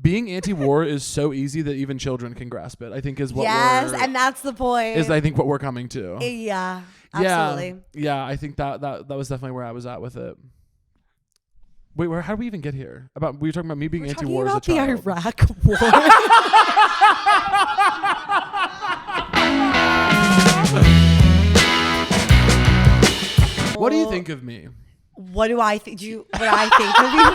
being anti-war is so easy that even children can grasp it. I think is what and that's the point. Is I think what we're coming to. Yeah, absolutely. Yeah, I think that was definitely where I was at with it. Wait, how did we even get here? We were talking about me being anti-war as a child. The Iraq War. What do you think of me? What do I think? What I think of you?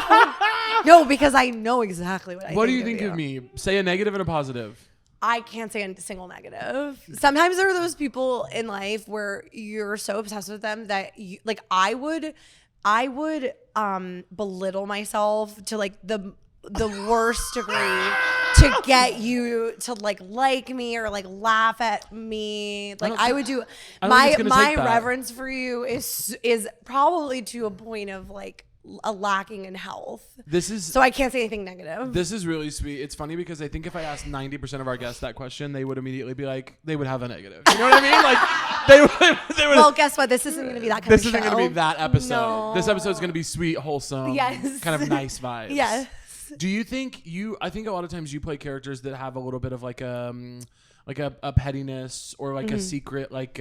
No, because I know exactly what I think. What do you think of me? Say a negative and a positive. I can't say a single negative. Sometimes there are those people in life where you're so obsessed with them that you, like I would belittle myself to like the worst degree to get you to like me or like laugh at me. Like I would do my reverence for you is probably to a point of like a lacking in health. So I can't say anything negative. This is really sweet. It's funny because I think if I asked 90% of our guests that question, they would immediately be like, they would have a negative. You know what I mean? Like they would. Well, guess what? This isn't going to be that kind of show. This isn't going to be that episode. No. This episode is going to be sweet, wholesome, kind of nice vibes. Yes. Do you think I think a lot of times you play characters that have a little bit of like a pettiness or like a secret, like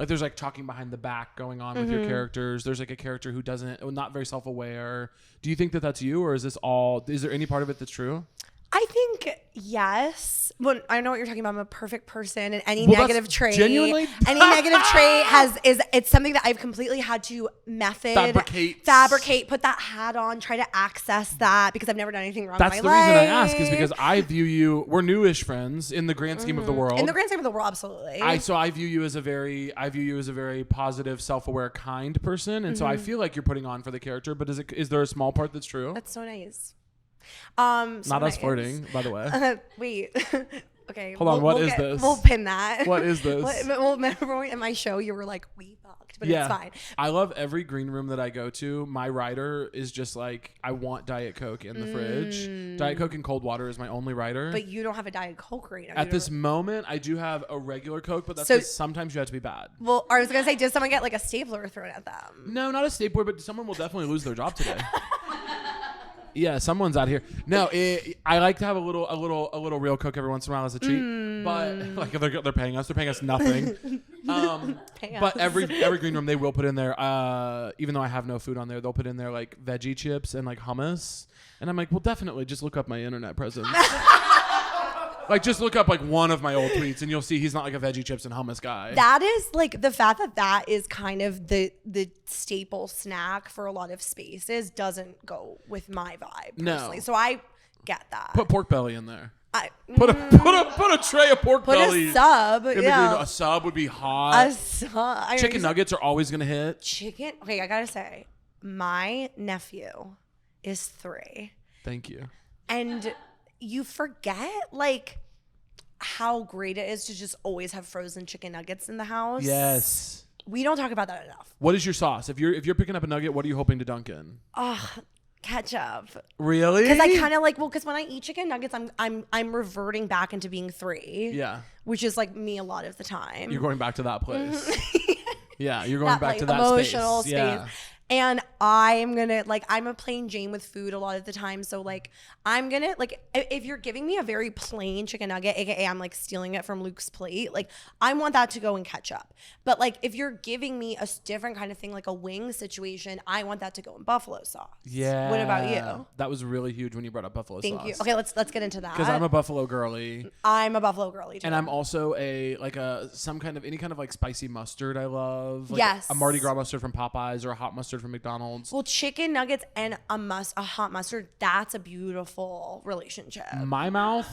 there's like talking behind the back going on with your characters. There's like a character who not very self-aware. Do you think that that's you, or is there any part of it that's true? I think yes. Well, I know what you're talking about. I'm a perfect person, and any negative trait, genuinely, any negative trait it's something that I've completely had to fabricate, put that hat on, try to access that because I've never done anything wrong. That's in the my life. reason I ask is because I view you. We're newish friends in the grand scheme of the world. In the grand scheme of the world, absolutely. I view you as a very positive, self-aware, kind person, and so I feel like you're putting on for the character. But is there a small part that's true? That's so nice. Not us flirting, by the way. Wait. Okay. Hold on. What is this? We'll pin that. What is this? Well, remember in my show you were like, we fucked, but it's fine. I love every green room that I go to. My rider is just like, I want Diet Coke in the fridge. Diet Coke and cold water is my only rider. But you don't have a Diet Coke right now. At this moment, I do have a regular Coke, but that's because sometimes you have to be bad. Well, I was gonna say, did someone get like a stapler thrown at them? No, not a stapler, but someone will definitely lose their job today. Yeah, someone's out here. No, I like to have a little real Coke every once in a while as a treat. But like they're paying us nothing. But every green room they will put in there. Even though I have no food on there, they'll put in there like veggie chips and like hummus. And I'm like, well, definitely just look up my internet presence. Like, just look up like one of my old tweets and you'll see he's not like a veggie chips and hummus guy. That is like the fact that is kind of the staple snack for a lot of spaces doesn't go with my vibe personally. No. So I get that. Put pork belly in there. Put a tray of pork belly. Put a sub. Yeah. A sub would be hot. A sub. Chicken nuggets are always going to hit. Okay, I got to say, my nephew is 3. Thank you. And you forget like how great it is to just always have frozen chicken nuggets in the house. Yes. We don't talk about that enough. What is your sauce? If you're picking up a nugget, what are you hoping to dunk in? Ketchup. Really? Because I kind of like because when I eat chicken nuggets, I'm reverting back into being 3. Yeah. Which is like me a lot of the time. You're going back to that place. Yeah, you're going back like, to that emotional space. Yeah. And I'm gonna like I'm a plain Jane with food a lot of the time. So like I'm gonna like if you're giving me a very plain chicken nugget, aka I'm like stealing it from Luke's plate, like I want that to go in ketchup. But like if you're giving me a different kind of thing, like a wing situation, I want that to go in buffalo sauce. Yeah. What about you? That was really huge when you brought up buffalo sauce. Thank you. Okay, let's get into that. Because I'm a buffalo girly. I'm a buffalo girly too. And I'm also any kind of like spicy mustard I love. Like yes. A Mardi Gras mustard from Popeyes or a hot mustard from McDonald's. Well, chicken nuggets and a hot mustard, that's a beautiful relationship. My mouth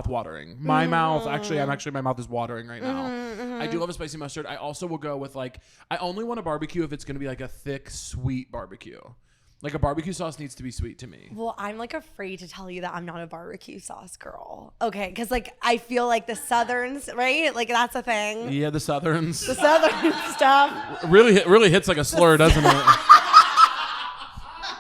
watering. My mouth, my mouth is watering right now. I do love a spicy mustard. I also will go with like, I only want a barbecue if it's going to be like a thick, sweet barbecue. Like a barbecue sauce needs to be sweet to me. Well, I'm like afraid to tell you that I'm not a barbecue sauce girl. Okay, because like I feel like the Southerns, right? Like that's a thing. Yeah, the Southerns. The Southern stuff. Really hits like a slur, doesn't it?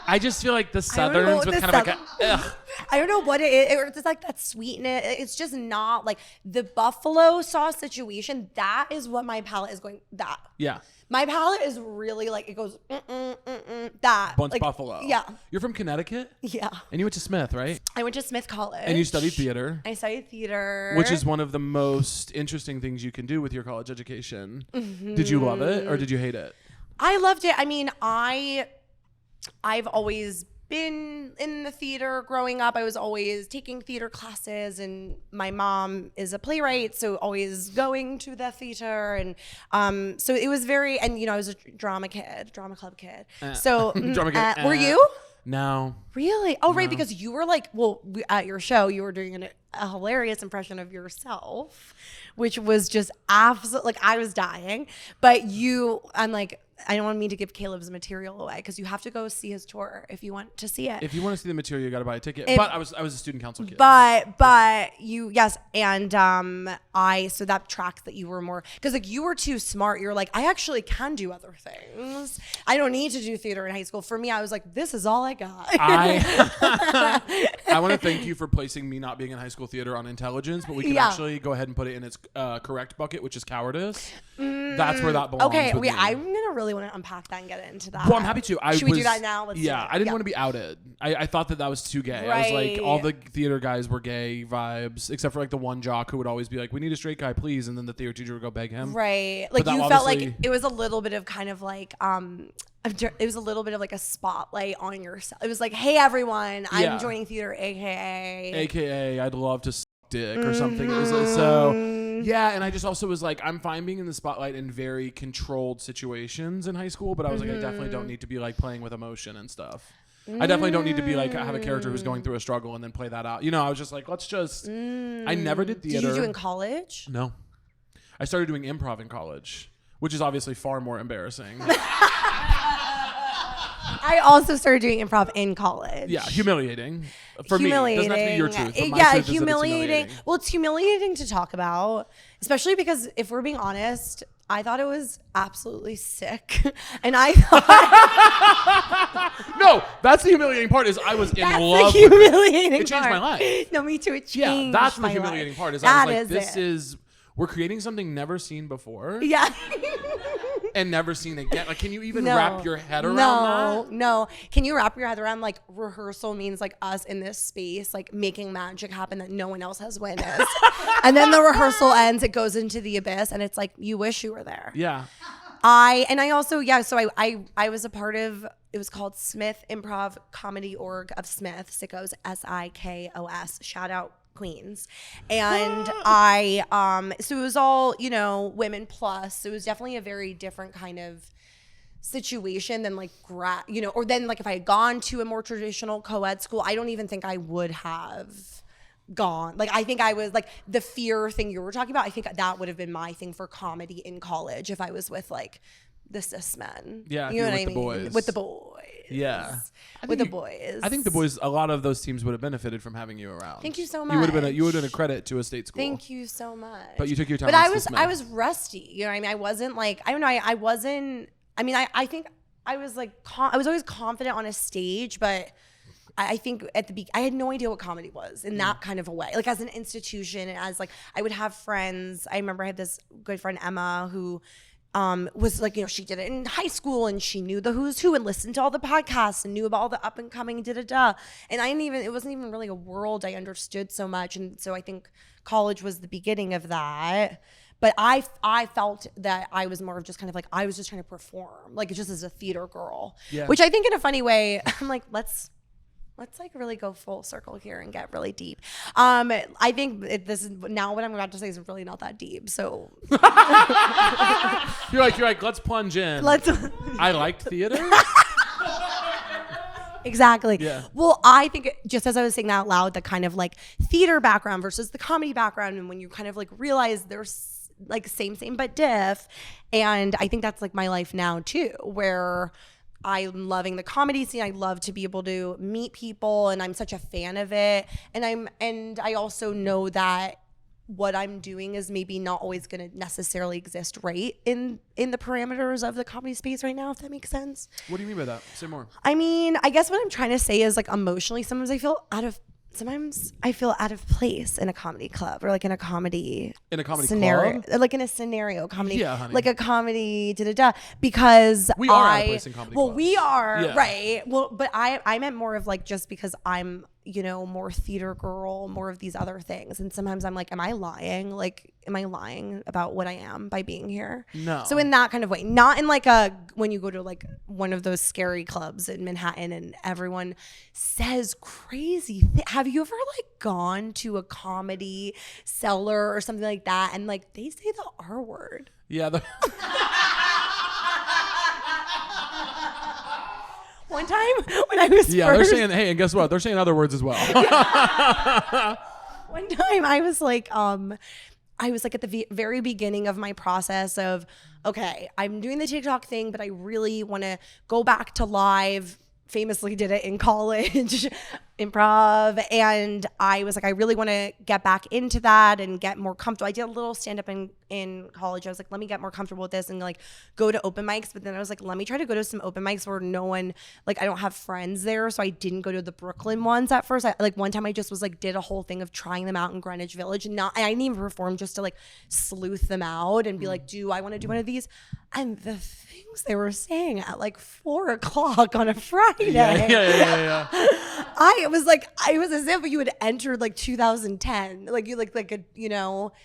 I just feel like the Southerns with kind of like ugh. I don't know what it is. It's like that sweetness. It's just not like the buffalo sauce situation. That is what my palate is going. That. Yeah. My palate is really like, it goes, that. Bunce like, Buffalo. Yeah. You're from Connecticut? Yeah. And you went to Smith, right? I went to Smith College. And you studied theater. I studied theater. Which is one of the most interesting things you can do with your college education. Mm-hmm. Did you love it or did you hate it? I loved it. I mean, I've always been in the theater growing up. I was always taking theater classes, and my mom is a playwright, so always going to the theater. And so it was very, and I was a drama club kid. So drama kid. Were you? No. Really? Oh, right, because you were like, at your show, you were doing a hilarious impression of yourself, which was just absolute, like, I was dying. But I'm like, I don't want me to give Caleb's material away because you have to go see his tour if you want to see it. If you want to see the material, you got to buy a ticket. But I was a student council kid. But you, yes, and so that tracks that you were more, because like you were too smart. You're like, I actually can do other things. I don't need to do theater in high school. For me, I was like, this is all I got. I want to thank you for placing me not being in high school theater on intelligence, but we can actually go ahead and put it in its correct bucket, which is cowardice. That's where that belongs. Okay, I'm gonna really want to unpack that and get into that. Well, I'm happy to. Should we do that now? Let's do it. I didn't want to be outed. I thought that was too gay. I was like, all the theater guys were gay vibes, except for like the one jock who would always be like, we need a straight guy, please. And then the theater teacher would go beg him. Right. Like you felt like it was a little bit of kind of like, it was a little bit of like a spotlight on yourself. It was like, hey, everyone, I'm joining theater, AKA, I'd love to suck dick or something. It was like, so... Yeah, and I just also was like, I'm fine being in the spotlight in very controlled situations in high school, but I was like, I definitely don't need to be like playing with emotion and stuff. I definitely don't need to be like, have a character who's going through a struggle and then play that out. I was just like, let's just... I never did theater. Did you do in college? No. I started doing improv in college, which is obviously far more embarrassing. I also started doing improv in college. Yeah, humiliating. For me, it doesn't have to be your truth. But my truth is humiliating. Well, it's humiliating to talk about, especially because if we're being honest, I thought it was absolutely sick. And I thought... No, that's the humiliating part is I was in love with it. It changed my life. No, me too. It changed my life. Yeah, that's the humiliating part is I was like, we're creating something never seen before. Yeah. And never seen again. Like, can you even wrap your head around that? No. Can you wrap your head around like rehearsal means like us in this space, like making magic happen that no one else has witnessed. And then the rehearsal ends, it goes into the abyss, and it's like you wish you were there. Yeah. I was a part of, it was called Smith Improv Comedy Org of Smith, Sickos, SIKOS. Shout out Queens. And so it was all, women plus. So it was definitely a very different kind of situation than like or then like if I had gone to a more traditional co-ed school, I don't even think I would have gone. Like, I think I was like the fear thing you were talking about. I think that would have been my thing for comedy in college if I was with like the cis men. Yeah, you know what I mean? With the boys. Yeah. With the boys. I think the boys, a lot of those teams would have benefited from having you around. Thank you so much. You would have been a credit to a state school. Thank you so much. But you took your time. But I was rusty. You know what I mean? I wasn't like, I don't know. I think I was like, I was always confident on a stage, but I think at the I had no idea what comedy was in that kind of a way, like as an institution, and as like I would have friends. I remember I had this good friend Emma who was like, she did it in high school and she knew the who's who and listened to all the podcasts and knew about all the up and coming da-da-da. And it wasn't even really a world I understood so much. And so I think college was the beginning of that. But I felt that I was more of just kind of like, I was just trying to perform, like just as a theater girl, which I think in a funny way, I'm like, let's like really go full circle here and get really deep. I think this is now what I'm about to say is really not that deep. So you're like, let's plunge in. I liked theater. Exactly. Yeah. Well, I think just as I was saying that out loud, the kind of like theater background versus the comedy background, and when you kind of like realize there's like same but diff, and I think that's like my life now too, where I'm loving the comedy scene. I love to be able to meet people, and I'm such a fan of it. And I also know that what I'm doing is maybe not always going to necessarily exist right in the parameters of the comedy space right now, if that makes sense. What do you mean by that? Say more. I mean, I guess what I'm trying to say is like emotionally, sometimes I feel sometimes I feel out of place in a comedy club or like in a comedy scenario club? Like in a scenario comedy, yeah, honey. like a comedy because we are out of place in comedy clubs. We are right. Well, but I meant more of like just because I'm more theater girl, more of these other things, and sometimes I'm like, am I lying? Like, am I lying about what I am by being here? No. So in that kind of way, not in like when you go to like one of those scary clubs in Manhattan and everyone says crazy have you ever like gone to a comedy cellar or something like that and like they say the R word? Yeah. One time when I was they're saying, hey, and guess what? They're saying other words as well. One time I was like at the very beginning of my process of, okay, I'm doing the TikTok thing, but I really want to go back to live. Famously did it in college, improv. And I was like, I really want to get back into that and get more comfortable. I did a little stand-up in college. I was like, let me get more comfortable with this and like go to open mics. But then I was like, let me try to go to some open mics where no one, like I don't have friends there. So I didn't go to the Brooklyn ones at first. Like one time I just was like, did a whole thing of trying them out in Greenwich Village. And I didn't even perform, just to like sleuth them out and be like, do I want to do one of these? And the things they were saying at like 4:00 on a Friday. Yeah. I was as if you had entered like 2010. Like you it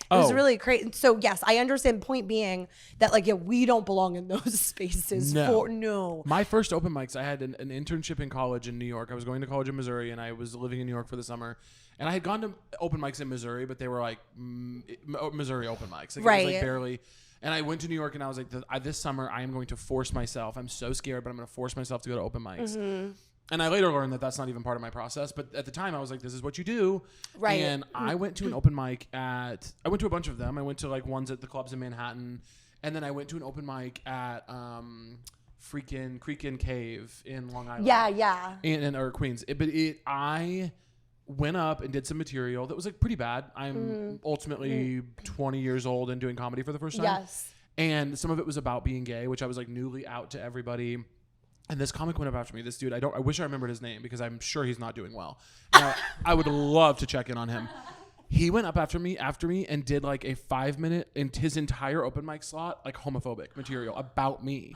was really crazy. So yes, I understand. Point being that like, yeah, we don't belong in those spaces. No. My first open mics, I had an internship in college in New York. I was going to college in Missouri and I was living in New York for the summer. And I had gone to open mics in Missouri, but they were like Missouri open mics. Like, right. It was like barely. And I went to New York and I was like, this summer I am going to force myself. I'm so scared, but I'm going to force myself to go to open mics. Mm-hmm. And I later learned that that's not even part of my process. But at the time I was like, this is what you do. Right. And I went to an open mic I went to a bunch of them. I went to like ones at the clubs in Manhattan. And then I went to an open mic at freaking Creek and Cave in Long Island. Yeah. Or Queens. I went up and did some material that was like pretty bad. I'm ultimately 20 years old and doing comedy for the first time. Yes. And some of it was about being gay, which I was like newly out to everybody. And this comic went up after me. This dude, I wish I remembered his name because I'm sure he's not doing well. Now, I would love to check in on him. He went up after me and did like a 5-minute in his entire open mic slot, like homophobic material about me,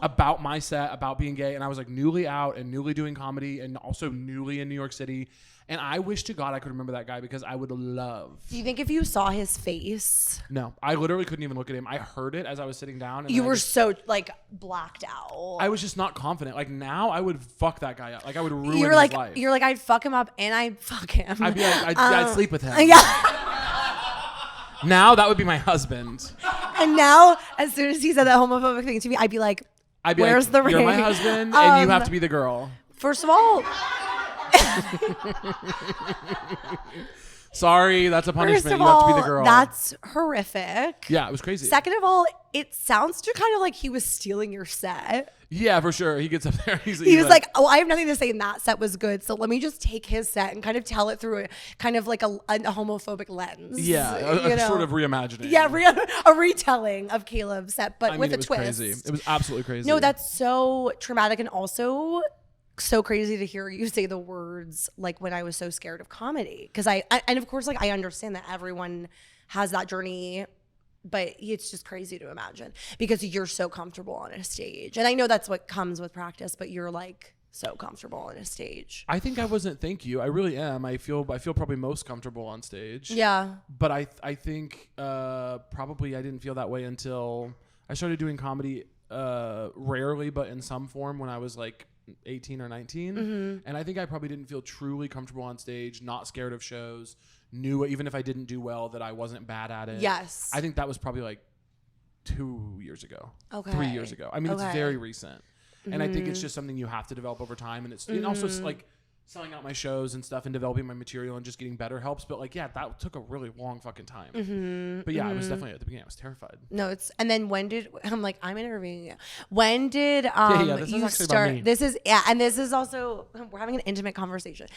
about my set, about being gay. And I was like newly out and newly doing comedy and also newly in New York City. And I wish to God I could remember that guy because I would love. Do you think if you saw his face? No, I literally couldn't even look at him. I heard it as I was sitting down. And you were so like blacked out. I was just not confident. Like now I would fuck that guy up. Like I would ruin his life. You're like, I'd fuck him up and I'd fuck him. I'd be like, I'd sleep with him. Yeah. Now that would be my husband. And now, as soon as he said that homophobic thing to me, I'd be like, where's the ring? You're my husband and you have to be the girl. First of all... Sorry, that's a punishment. First of you all, have to be the girl. That's horrific. Yeah, it was crazy. Second of all, it sounds to kind of like he was stealing your set. Yeah, for sure. He gets up there. He was like, oh, I have nothing to say and that set was good. So let me just take his set and kind of tell it through a kind of like a homophobic lens. Yeah, a sort of reimagining. Yeah, a retelling of Caleb's set, but with a twist. Crazy. It was absolutely crazy. No, that's so traumatic and also so crazy to hear you say the words like when I was so scared of comedy. Because and of course, like I understand that everyone has that journey, but it's just crazy to imagine because you're so comfortable on a stage. And I know that's what comes with practice, but you're like so comfortable on a stage. I think I wasn't, thank you. I really am. I feel probably most comfortable on stage. Yeah. But I think probably I didn't feel that way until I started doing comedy rarely, but in some form when I was like 18 or 19. Mm-hmm. And I think I probably didn't feel truly comfortable on stage, not scared of shows, knew even if I didn't do well that I wasn't bad at it. Yes. I think that was probably like 2 years ago. Okay. 3 years ago. I mean, it's very recent. And I think it's just something you have to develop over time. And it's and also like selling out my shows and stuff and developing my material and just getting better helps. But like, yeah, that took a really long fucking time. Mm-hmm. But yeah, I was definitely at the beginning, I was terrified. No, and then I'm interviewing you. When did this you is start? About me. This is and this is also, we're having an intimate conversation.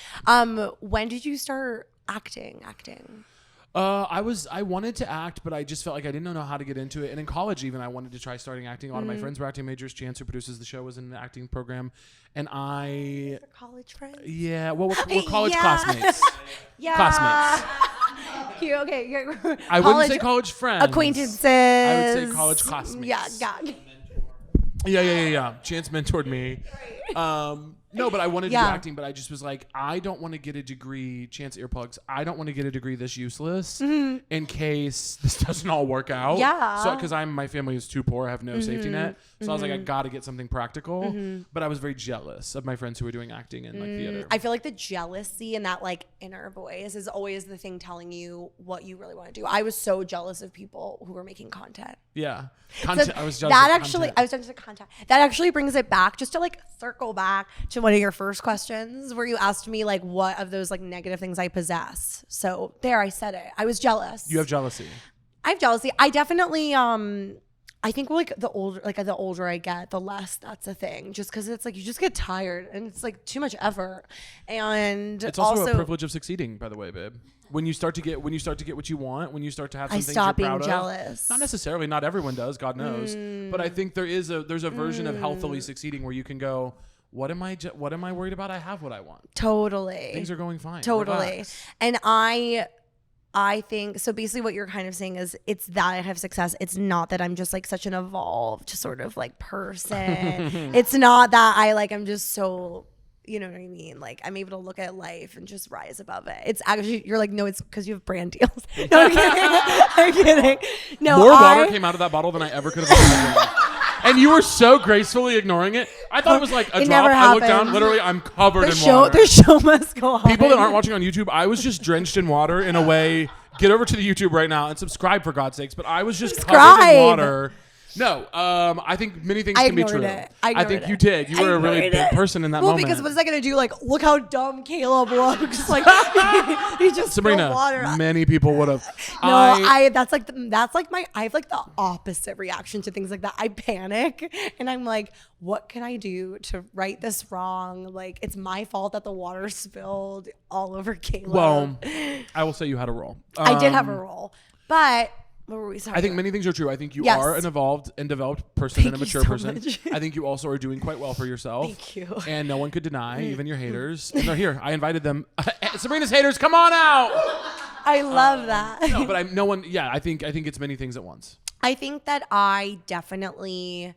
When did you start acting? I wanted to act, but I just felt like I didn't know how to get into it. And in college, even I wanted to try starting acting. A lot of my friends were acting majors. Chance, who produces the show, was in the acting program, and I. College friends. Yeah, well, we're college classmates. Yeah. Classmates. Okay. I wouldn't say college friends. Acquaintances. I would say college classmates. Yeah. Yeah. Chance mentored me. No, but I wanted to do acting, but I just was like, I don't want to get a degree, Chance earplugs, I don't want to get a degree this useless in case this doesn't all work out. Yeah. So, because my family is too poor, I have no safety net. So I was like, I got to get something practical. But I was very jealous of my friends who were doing acting and like theater. I feel like the jealousy and that like inner voice is always the thing telling you what you really want to do. I was so jealous of people who were making content. Yeah. Content. So I was jealous of content. I was jealous of content. That actually brings it back just to like circle back to one of your first questions where you asked me like what of those like negative things I possess. So there, I said it. I was jealous. You have jealousy. I have jealousy. I definitely I think like the older I get, the less that's a thing. Just because it's like you just get tired and it's like too much effort. And it's also a privilege of succeeding, by the way, babe. When you start to get what you want, when you start to have some things you're proud of. I stop being jealous. Not necessarily. Not everyone does. God knows. But I think there's a version of healthily succeeding where you can go, what am I worried about? I have what I want. Totally. Things are going fine. Totally. Relax. And I think, so basically what you're kind of saying is it's that I have success. It's not that I'm just like such an evolved sort of like person. It's not that I'm just so, you know what I mean? Like I'm able to look at life and just rise above it. It's actually, you're like, no, it's because you have brand deals. No, I'm kidding. I'm kidding. No, more water came out of that bottle than I ever could have imagined. And you were so gracefully ignoring it. I thought it was like a drop. I looked down. Literally, I'm covered in water. The show must go on. People that aren't watching on YouTube, I was just drenched in water in a way. Get over to the YouTube right now and subscribe for God's sakes. But I was just covered in water. No, I think many things can be true. I think you did. You were a really big person in that moment. Well, because what is that going to do? Like, look how dumb Caleb looks. Like, he just Sabrina, water. Many people would have. No, I have like the opposite reaction to things like that. I panic and I'm like, what can I do to right this wrong? Like, it's my fault that the water spilled all over Caleb. Well, I will say you had a role. I did have a role, but. I think many things are true. I think you are an evolved and developed person and a mature person. I think you also are doing quite well for yourself. Thank you. And no one could deny, even your haters. And they're here. I invited them. Sabrina's haters, come on out. I love that. No, but I think it's many things at once. I think that I definitely,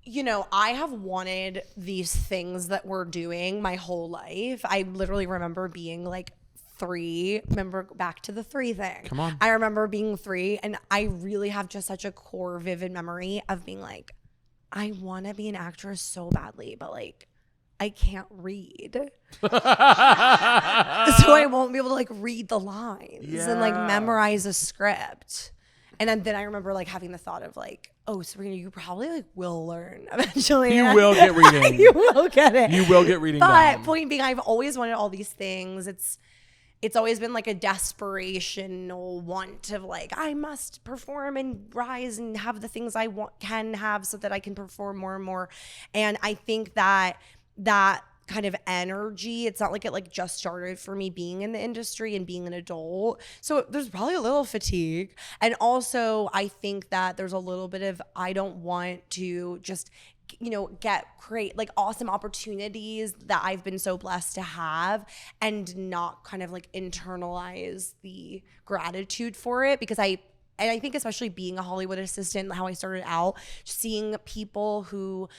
I have wanted these things that we're doing my whole life. I literally remember being like 3. Remember back to the 3 thing. Come on. I remember being 3 and I really have just such a core vivid memory of being like, I want to be an actress so badly, but like I can't read. So I won't be able to like read the lines and like memorize a script. And then I remember like having the thought of like, oh, Sabrina, you probably like will learn eventually. You will get reading. You will get it. You will get reading. But point being, I've always wanted all these things. It's always been like a desperational want of like, I must perform and rise and have the things I can have so that I can perform more and more. And I think that kind of energy, it's not like it like just started for me being in the industry and being an adult. So there's probably a little fatigue. And also I think that there's a little bit of, I don't want to just create like awesome opportunities that I've been so blessed to have and not kind of like internalize the gratitude for it, because I think especially being a Hollywood assistant, how I started out, seeing people who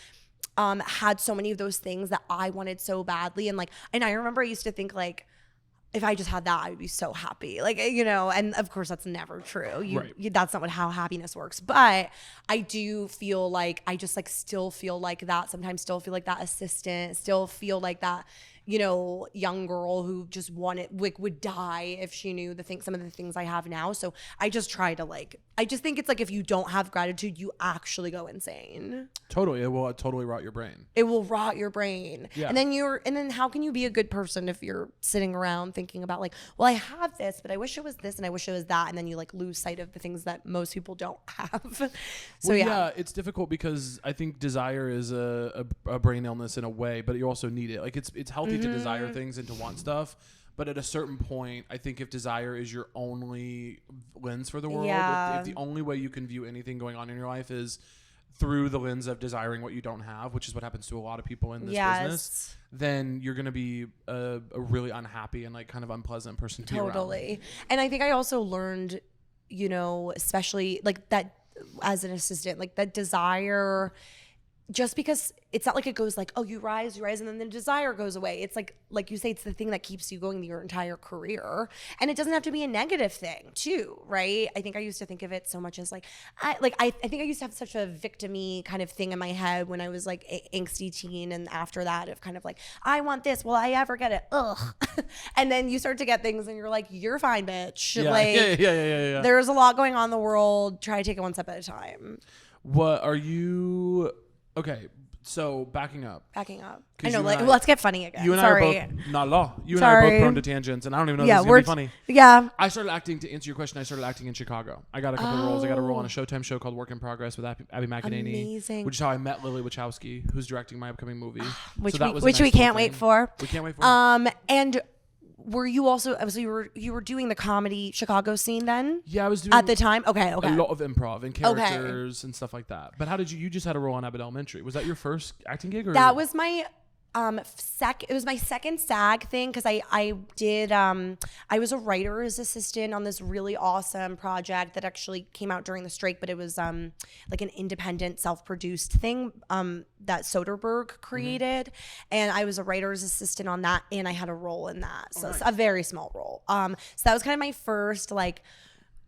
had so many of those things that I wanted so badly, and I remember I used to think like, if I just had that, I would be so happy. Like, and of course that's never true. That's not how happiness works. But I do feel like I just like still feel like that. Sometimes still feel like that assistant, still feel like that, young girl who just would die if she knew some of the things I have now. So I just try to I just think it's like if you don't have gratitude, you actually go insane. Totally. It will totally rot your brain. It will rot your brain. Yeah. And then how can you be a good person if you're sitting around thinking about like, well, I have this, but I wish it was this and I wish it was that. And then you like lose sight of the things that most people don't have. So yeah, it's difficult because I think desire is a brain illness in a way, but you also need it. Like it's healthy to desire things and to want stuff, But at a certain point, I think if desire is your only lens for the world, if the only way you can view anything going on in your life is through the lens of desiring what you don't have, which is what happens to a lot of people in this business, then you're going to be a really unhappy and like kind of unpleasant person to be around. Totally. And I think I also learned, you know, especially like that as an assistant, like that desire, just because it's not like it goes like, oh, you rise, and then the desire goes away. It's like you say, it's the thing that keeps you going your entire career. And it doesn't have to be a negative thing too, right? I think I used to think of it so much as like, I think I used to have such a victim-y kind of thing in my head when I was like angsty teen. And after that of kind of like, I want this. Will I ever get it? Ugh. And then you start to get things and you're like, you're fine, bitch. Yeah. There's a lot going on in the world. Try to take it one step at a time. What are you... Okay, so backing up. I know, like, let's get funny again. You and I are both, not law. You and I are both prone to tangents, and I don't even know if this is going to be funny. Yeah. I started acting, to answer your question, I started acting in Chicago. I got a couple roles. I got a role on a Showtime show called Work in Progress with Abby McEnany. Amazing. Which is how I met Lily Wachowski, who's directing my upcoming movie. Which we can't wait for. We can't wait for. And... Were you also, so you were doing the comedy Chicago scene then? Yeah, I was doing. At the time? Okay. A lot of improv and characters and stuff like that. But how did you just had a role on Abbott Elementary. Was that your first acting gig? Or? That was my it was my second SAG thing because I did I was a writer's assistant on this really awesome project that actually came out during the strike, but it was like an independent self-produced thing that Soderbergh created, and I was a writer's assistant on that, and I had a role in that, so it's a very small role. So that was kind of my first like,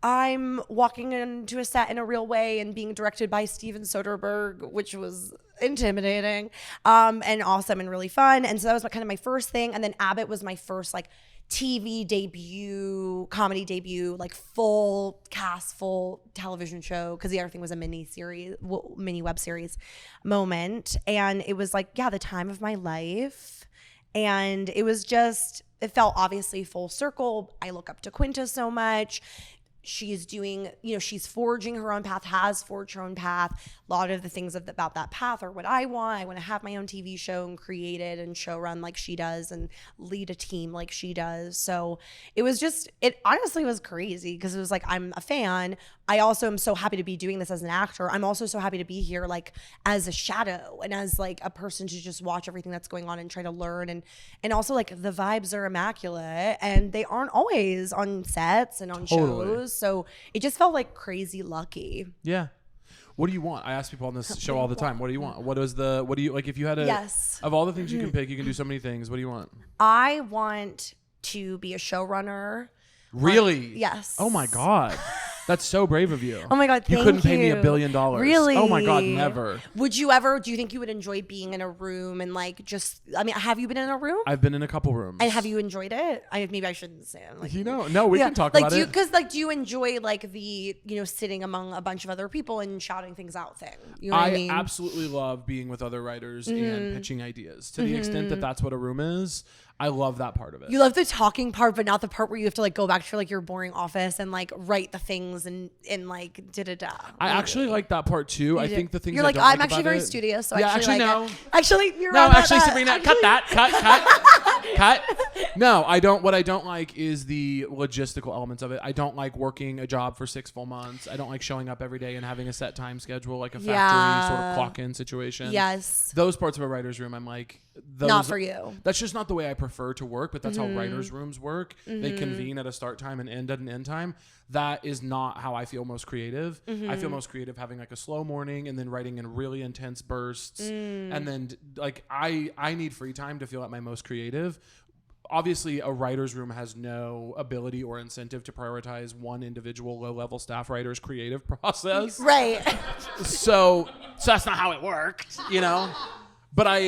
I'm walking into a set in a real way and being directed by Steven Soderbergh, which was intimidating and awesome and really fun. And so that was kind of my first thing. And then Abbott was my first like TV debut, comedy debut, like full cast, full television show, because the other thing was a mini web series moment. And it was like, yeah, the time of my life. And it was just, it felt obviously full circle. I look up to Quinta so much. She's doing, you know, she's forging her own path, has forged her own path. A lot of the things about that path are what I want. I want to have my own TV show and create it and show run like she does and lead a team like she does. So it was just, it honestly was crazy because it was like, I'm a fan. I also am so happy to be doing this as an actor. I'm also so happy to be here like as a shadow and as like a person to just watch everything that's going on and try to learn. And also like the vibes are immaculate and they aren't always on sets and on shows. So it just felt like crazy lucky. Yeah. What do you want? I ask people on this show all the time. What do you want? What do you like? If you had of all the things you can pick, you can do so many things. What do you want? I want to be a showrunner. Really? Yes. Oh my God. That's so brave of you. Oh my God, thank you. You couldn't pay me $1 billion. Really? Oh my God, never. Would you ever, do you think you would enjoy being in a room and like just, I mean, have you been in a room? I've been in a couple rooms. And have you enjoyed it? Maybe I shouldn't say it. Like, you know, no, we can talk about it. Because like, do you enjoy like the, you know, sitting among a bunch of other people and shouting things out thing? You know what I mean? Absolutely love being with other writers and pitching ideas. To the extent that that's what a room is, I love that part of it. You love the talking part, but not the part where you have to like go back to like your boring office and like write the things and like da-da-da. I actually like that part too. I think the things you're like, I'm actually very studious, so actually no. It. Actually, you're no, right. Actually, Sabrina, cut that. Cut. No, I don't. What I don't like is the logistical elements of it. I don't like working a job for 6 full months. I don't like showing up every day and having a set time schedule, like a factory sort of clock-in situation. Yes. Those parts of a writer's room, I'm like, not for you. That's just not the way I prefer to work, but that's how writers' rooms work. They convene at a start time and end at an end time. That is not how I feel most creative. I feel most creative having like a slow morning and then writing in really intense bursts. And then like I need free time to feel at my most creative. Obviously, a writer's room has no ability or incentive to prioritize one individual low-level staff writer's creative process. Right. So that's not how it worked, you know? But I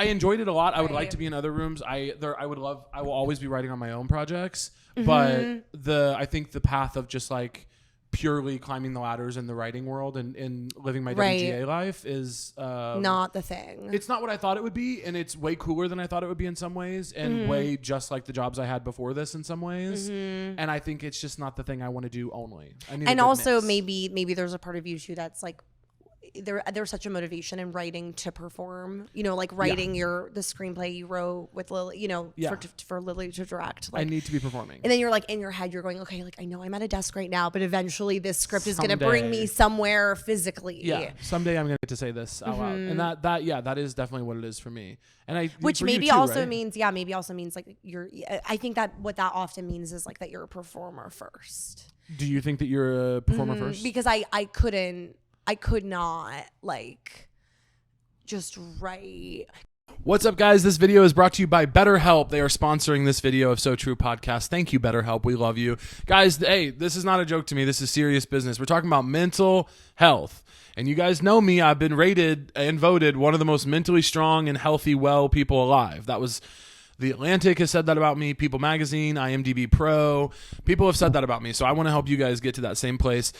enjoyed it a lot. I would like to be in other rooms. I will always be writing on my own projects. But I think the path of just like purely climbing the ladders in the writing world and living my WGA life is not the thing. It's not what I thought it would be, and it's way cooler than I thought it would be in some ways, and way just like the jobs I had before this in some ways. And I think it's just not the thing I want to do only. And also maybe there's a part of you too that's like, there's such a motivation in writing to perform, you know, like writing the screenplay you wrote with Lily, you know, for Lily to direct. Like, I need to be performing. And then you're like, in your head, you're going, okay, like I know I'm at a desk right now, but eventually this script is going to bring me somewhere physically. Yeah. Someday I'm going to get to say this out loud. And that is definitely what it is for me. And which maybe too, also means like I think that what that often means is like that you're a performer first. Do you think that you're a performer first? Because I could not like just write. What's up, guys? This video is brought to you by BetterHelp. They are sponsoring this video of So True podcast. Thank you, BetterHelp. We love you. Guys, hey, this is not a joke to me. This is serious business. We're talking about mental health. And you guys know me. I've been rated and voted one of the most mentally strong and healthy, well people alive. That was... The Atlantic has said that about me. People Magazine, IMDb Pro. People have said that about me. So I want to help you guys get to that same place.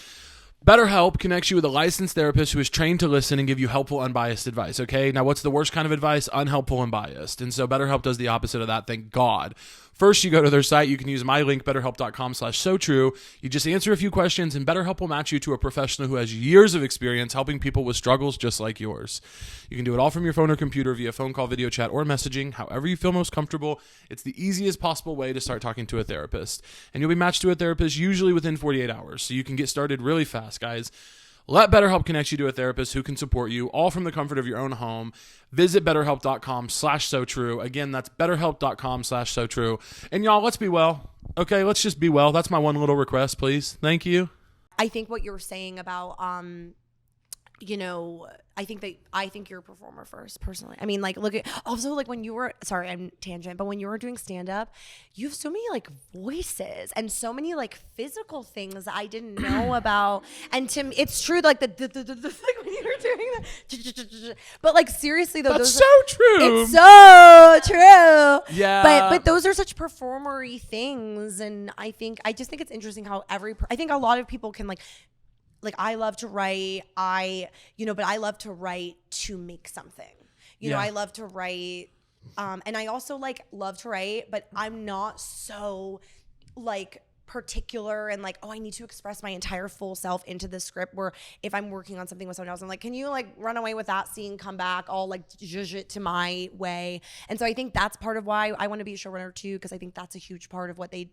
BetterHelp connects you with a licensed therapist who is trained to listen and give you helpful, unbiased advice, okay? Now, what's the worst kind of advice? Unhelpful and biased. And so BetterHelp does the opposite of that, thank God. First, you go to their site. You can use my link, betterhelp.com/sotrue. You just answer a few questions, and BetterHelp will match you to a professional who has years of experience helping people with struggles just like yours. You can do it all from your phone or computer via phone call, video chat, or messaging, however you feel most comfortable. It's the easiest possible way to start talking to a therapist. And you'll be matched to a therapist usually within 48 hours, so you can get started really fast, guys. Let BetterHelp connect you to a therapist who can support you, all from the comfort of your own home. Visit betterhelp.com/sotrue. Again, that's betterhelp.com/sotrue. And y'all, let's be well. Okay, let's just be well. That's my one little request, please. Thank you. I think what you're saying about, you know, I think you're a performer first, personally. I mean, like, look at, also, like, when you were, sorry, I'm tangent, but when you were doing stand-up, you have so many, like, voices and so many, like, physical things I didn't know about. And to me, it's true, like, like, when you were doing that, but, like, seriously, though, that's so true. It's so true. Yeah. But those are such performery things, and I just think it's interesting how I think a lot of people can, like I love to write, but I love to write to make something. You know, I love to write, and I also like love to write, but I'm not so like particular and like, oh, I need to express my entire full self into the script, where if I'm working on something with someone else, I'm like, can you like run away with that scene, come back, I'll like zhuzh it to my way. And so I think that's part of why I want to be a showrunner too, because I think that's a huge part of what they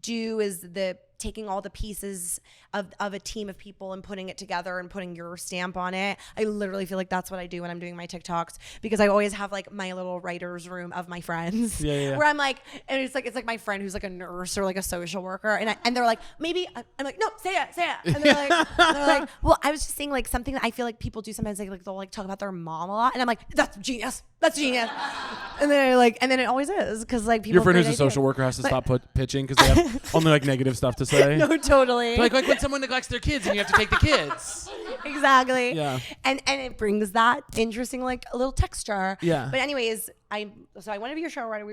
do, is the taking all the pieces of a team of people and putting it together and putting your stamp on it. I literally feel like that's what I do when I'm doing my TikToks, because I always have like my little writer's room of my friends where I'm like, and it's like my friend who's like a nurse or like a social worker, and they're like, maybe I'm like, no, say it, and they're like, well, I was just saying like something that I feel like people do sometimes, like they'll like talk about their mom a lot, and I'm like, that's genius, and then it always is, because like people. Your friend who's a social worker has to stop pitching because they have only like negative stuff to say. No, totally. Like when someone neglects their kids and you have to take the kids. Exactly. Yeah. And it brings that interesting like a little texture. Yeah. But anyways, I want to be your showrunner. We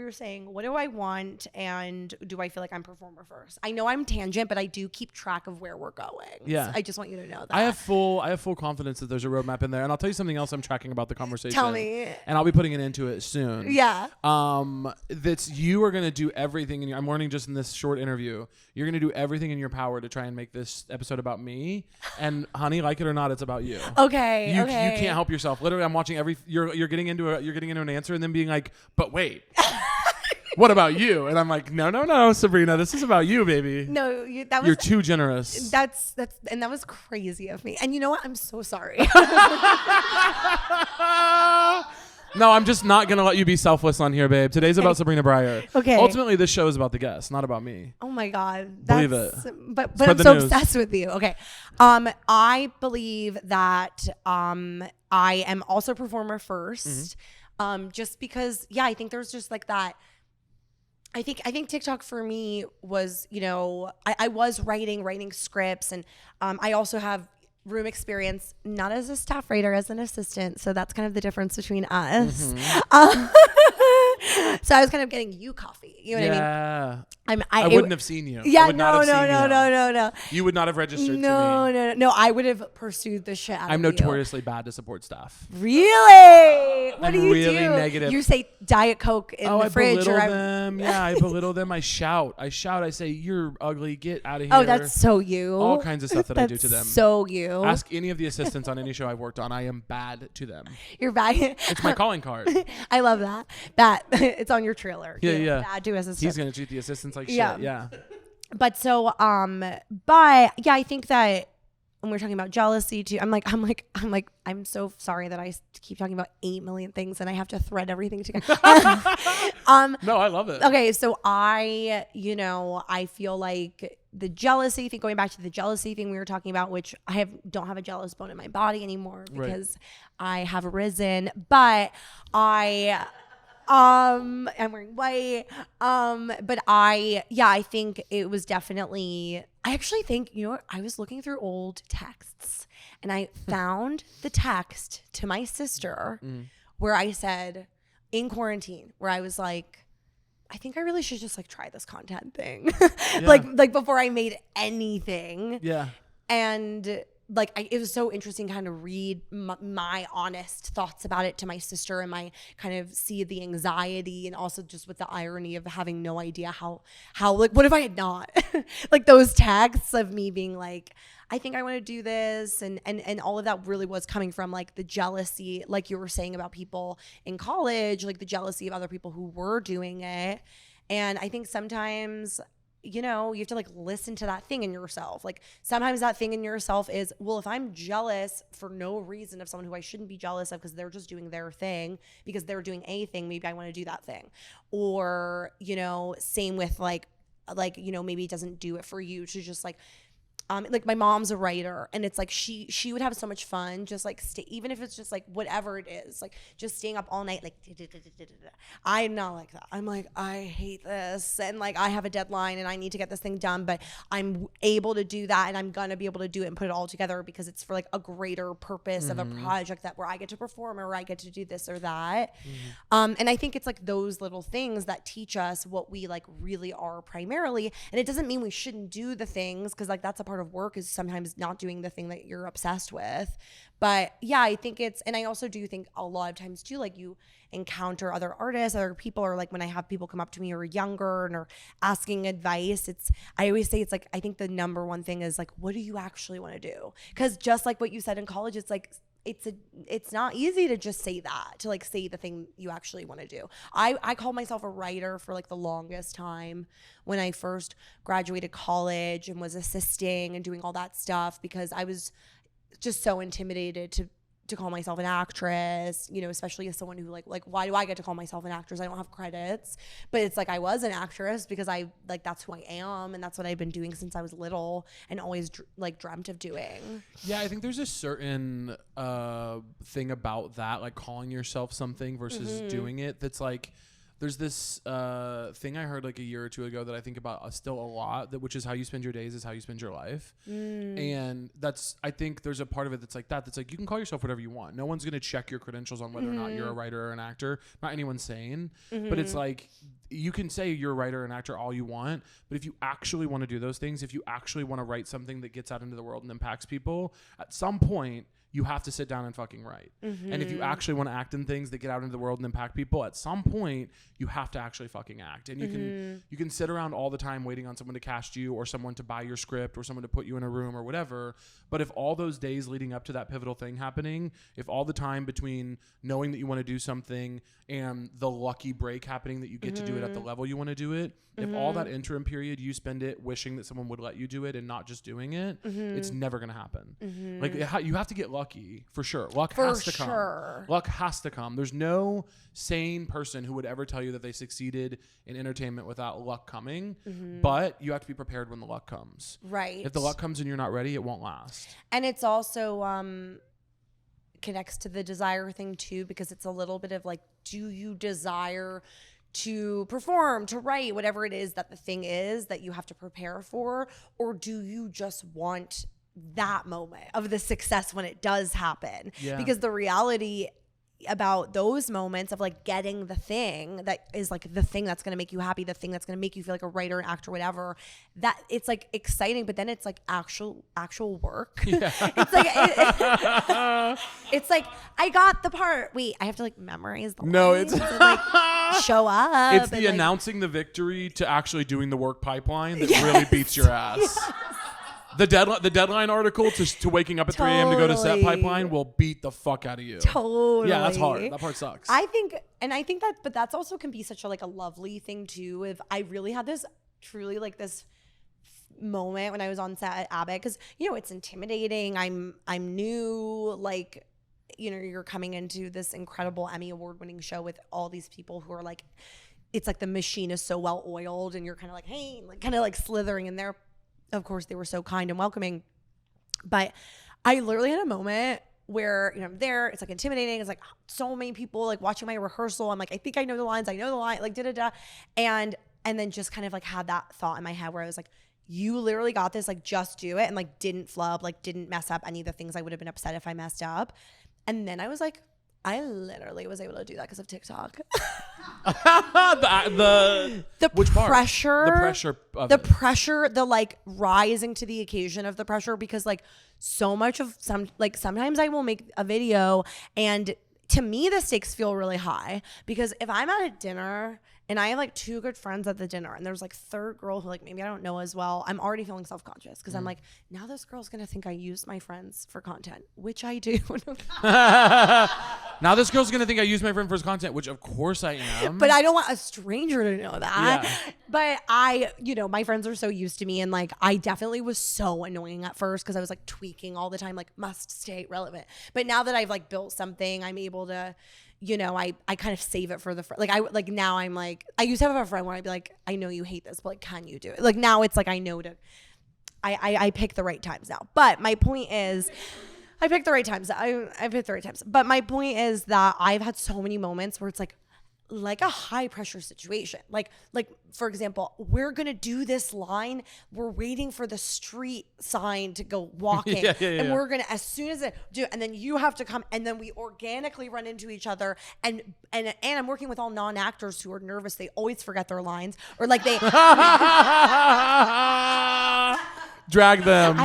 were saying what do I want, and do I feel like I'm performer first? I know I'm tangent, but I do keep track of where we're going. Yeah. So I just want you to know that. I have full confidence that there's a roadmap in there, and I'll tell you something else I'm tracking about the conversation. Tell me. And I'll be putting it into it soon. Yeah. That's you are gonna do everything I'm learning just in this short interview. You're gonna do everything in your power to try and make this episode about me. And honey, like it or not, it's about you. Okay. You can't help yourself. Literally, I'm watching you're getting into an answer and then being like, but wait. What about you? And I'm like, no, Sabrina, this is about you, baby. No, you're too generous. That was crazy of me. And you know what? I'm so sorry. No, I'm just not going to let you be selfless on here, babe. Today's about Sabrina Brier. Okay. Ultimately, this show is about the guest, not about me. Oh my God. Believe it. But I'm so obsessed with you. Okay. I believe that I am also performer first. Just because, I think there's just like that. I think TikTok for me was, I was writing scripts, and I also have room experience, not as a staff writer, as an assistant. So that's kind of the difference between us. So I was kind of getting you coffee. You know what I mean? I wouldn't have seen you. Yeah, I would not have seen you. No. You would not have registered to me. No. I would have pursued the shit out I'm of notoriously bad to support staff. Really? What do you really do? Negative. You say Diet Coke in the fridge. I belittle them. Yeah, I belittle them. I shout. I say, you're ugly. Get out of here. Oh, that's so you. All kinds of stuff that I do to them. So you. Ask any of the assistants on any show I've worked on. I am bad to them. You're bad. It's my calling card. I love that. It's on your trailer. Yeah. Bad to assistants. He's gonna treat the assistants like shit. Yeah. But so, but yeah, I think that when we're talking about jealousy too, I'm so sorry that I keep talking about 8 million things and I have to thread everything together. No, I love it. Okay. So I feel like the jealousy thing, going back to the jealousy thing we were talking about, which I don't have a jealous bone in my body anymore because I have risen, but I'm wearing white. But I think it was definitely, I actually think, I was looking through old texts and I found the text to my sister where I said in quarantine, where I was like, I think I really should just like try this content thing. like before I made anything. Yeah. And like, it was so interesting kind of read my honest thoughts about it to my sister and my kind of see the anxiety and also just with the irony of having no idea how like, what if I had not like those texts of me being like, I think I want to do this. And all of that really was coming from like the jealousy, like you were saying about people in college, like the jealousy of other people who were doing it. And I think sometimes, you have to like listen to that thing in yourself. Like sometimes that thing in yourself is, well, if I'm jealous for no reason of someone who I shouldn't be jealous of because they're just doing their thing, because they're doing a thing, maybe I want to do that thing. Or, same with like, maybe it doesn't do it for you to just like my mom's a writer and it's like she would have so much fun just like even if it's just like whatever it is, like just staying up all night like I'm not like that. I'm like, I hate this and like I have a deadline and I need to get this thing done, but I'm able to do that and I'm gonna be able to do it and put it all together because it's for like a greater purpose of a project that where I get to perform or where I get to do this or that. And I think it's like those little things that teach us what we like really are primarily, and it doesn't mean we shouldn't do the things because like that's a part of work is sometimes not doing the thing that you're obsessed with. But yeah, I think and I also do think a lot of times too, like you encounter other artists, other people, or like when I have people come up to me who are younger and are asking advice, I always say it's like, I think the number one thing is like, what do you actually want to do? Because just like what you said in college, it's like, it's not easy to just say that, to like say the thing you actually want to do. I called myself a writer for like the longest time when I first graduated college and was assisting and doing all that stuff because I was just so intimidated to call myself an actress, especially as someone who like why do I get to call myself an actress? I don't have credits. But it's like I was an actress because I like that's who I am and that's what I've been doing since I was little and always like dreamt of doing. Yeah, I think there's a certain thing about that, like calling yourself something versus doing it, that's like there's this thing I heard like a year or two ago that I think about still a lot, which is how you spend your days is how you spend your life. And I think there's a part of it that's like you can call yourself whatever you want. No one's going to check your credentials on whether or not you're a writer or an actor. Not anyone's saying, but it's like you can say you're a writer or an actor all you want, but if you actually want to do those things, if you actually want to write something that gets out into the world and impacts people, at some point you have to sit down and fucking write. And if you actually want to act in things that get out into the world and impact people, at some point you have to actually fucking act. And you can sit around all the time waiting on someone to cast you or someone to buy your script or someone to put you in a room or whatever. But if all those days leading up to that pivotal thing happening, if all the time between knowing that you want to do something and the lucky break happening that you get to do it at the level you want to do it, if all that interim period you spend it wishing that someone would let you do it and not just doing it, it's never going to happen. Like you have to get lucky for sure. Luck has to come. Luck has to come. There's no sane person who would ever tell you that they succeeded in entertainment without luck coming. But you have to be prepared when the luck comes. Right. If the luck comes and you're not ready, it won't last. And it's also connects to the desire thing too, because it's a little bit of like, do you desire to perform, to write, whatever it is that the thing is that you have to prepare for, or do you just want that moment of the success when it does happen? Because the reality about those moments of like getting the thing that is like the thing that's going to make you happy, the thing that's going to make you feel like a writer, an actor, whatever, that it's like exciting, but then it's like actual work. Yeah. It's like I got the part. Wait, I have to like memorize the lines and, like show up. It's the announcing the victory to actually doing the work pipeline that really beats your ass. Yes. The deadline article to waking up at 3 a.m. to go to set pipeline will beat the fuck out of you. Totally. Yeah, that's hard. That part sucks. I think that, but that's also can be such a like a lovely thing too. If I really had this truly like this moment when I was on set at Abbott, because you know it's intimidating. I'm new, like, you know, you're coming into this incredible Emmy award-winning show with all these people who are like, it's like the machine is so well oiled, and you're kind of like, hey, like kind of like slithering in there. Of course, they were so kind and welcoming. But I literally had a moment where, you know, I'm there. It's like intimidating. It's like so many people like watching my rehearsal. I'm like, I think I know the lines. I know the line. Like, da-da-da. And then just kind of like had that thought in my head where I was like, you literally got this. Like, just do it. And like didn't flub. Like, didn't mess up any of the things I would have been upset if I messed up. And then I was like, I literally was able to do that because of TikTok. Which part? Pressure. The pressure of the it. pressure, the like rising to the occasion of the pressure, because like so much of sometimes I will make a video and to me the stakes feel really high, because if I'm at a dinner and I have like two good friends at the dinner and there's like third girl who like maybe I don't know as well, I'm already feeling self-conscious because I'm like, now this girl's gonna think I used my friends for content, which I do. Now this girl's gonna think I used my friend for his content, which of course I am. But I don't want a stranger to know that. Yeah. But I, you know, my friends are so used to me, and like I definitely was so annoying at first because I was like tweaking all the time, like must stay relevant. But now that I've like built something, I'm able to, you know, I kind of save it for the now I'm like, I used to have a friend where I'd be like, I know you hate this, but like, can you do it? Like now it's like I know to, I pick the right times now. But my point is, I picked the right times. I picked the right times. But my point is that I've had so many moments where it's like a high pressure situation. Like for example, we're gonna do this line. We're waiting for the street sign to go walking, and we're gonna, as soon as it do, and then you have to come, and then we organically run into each other. And I'm working with all non-actors who are nervous. They always forget their lines, or like they drag them.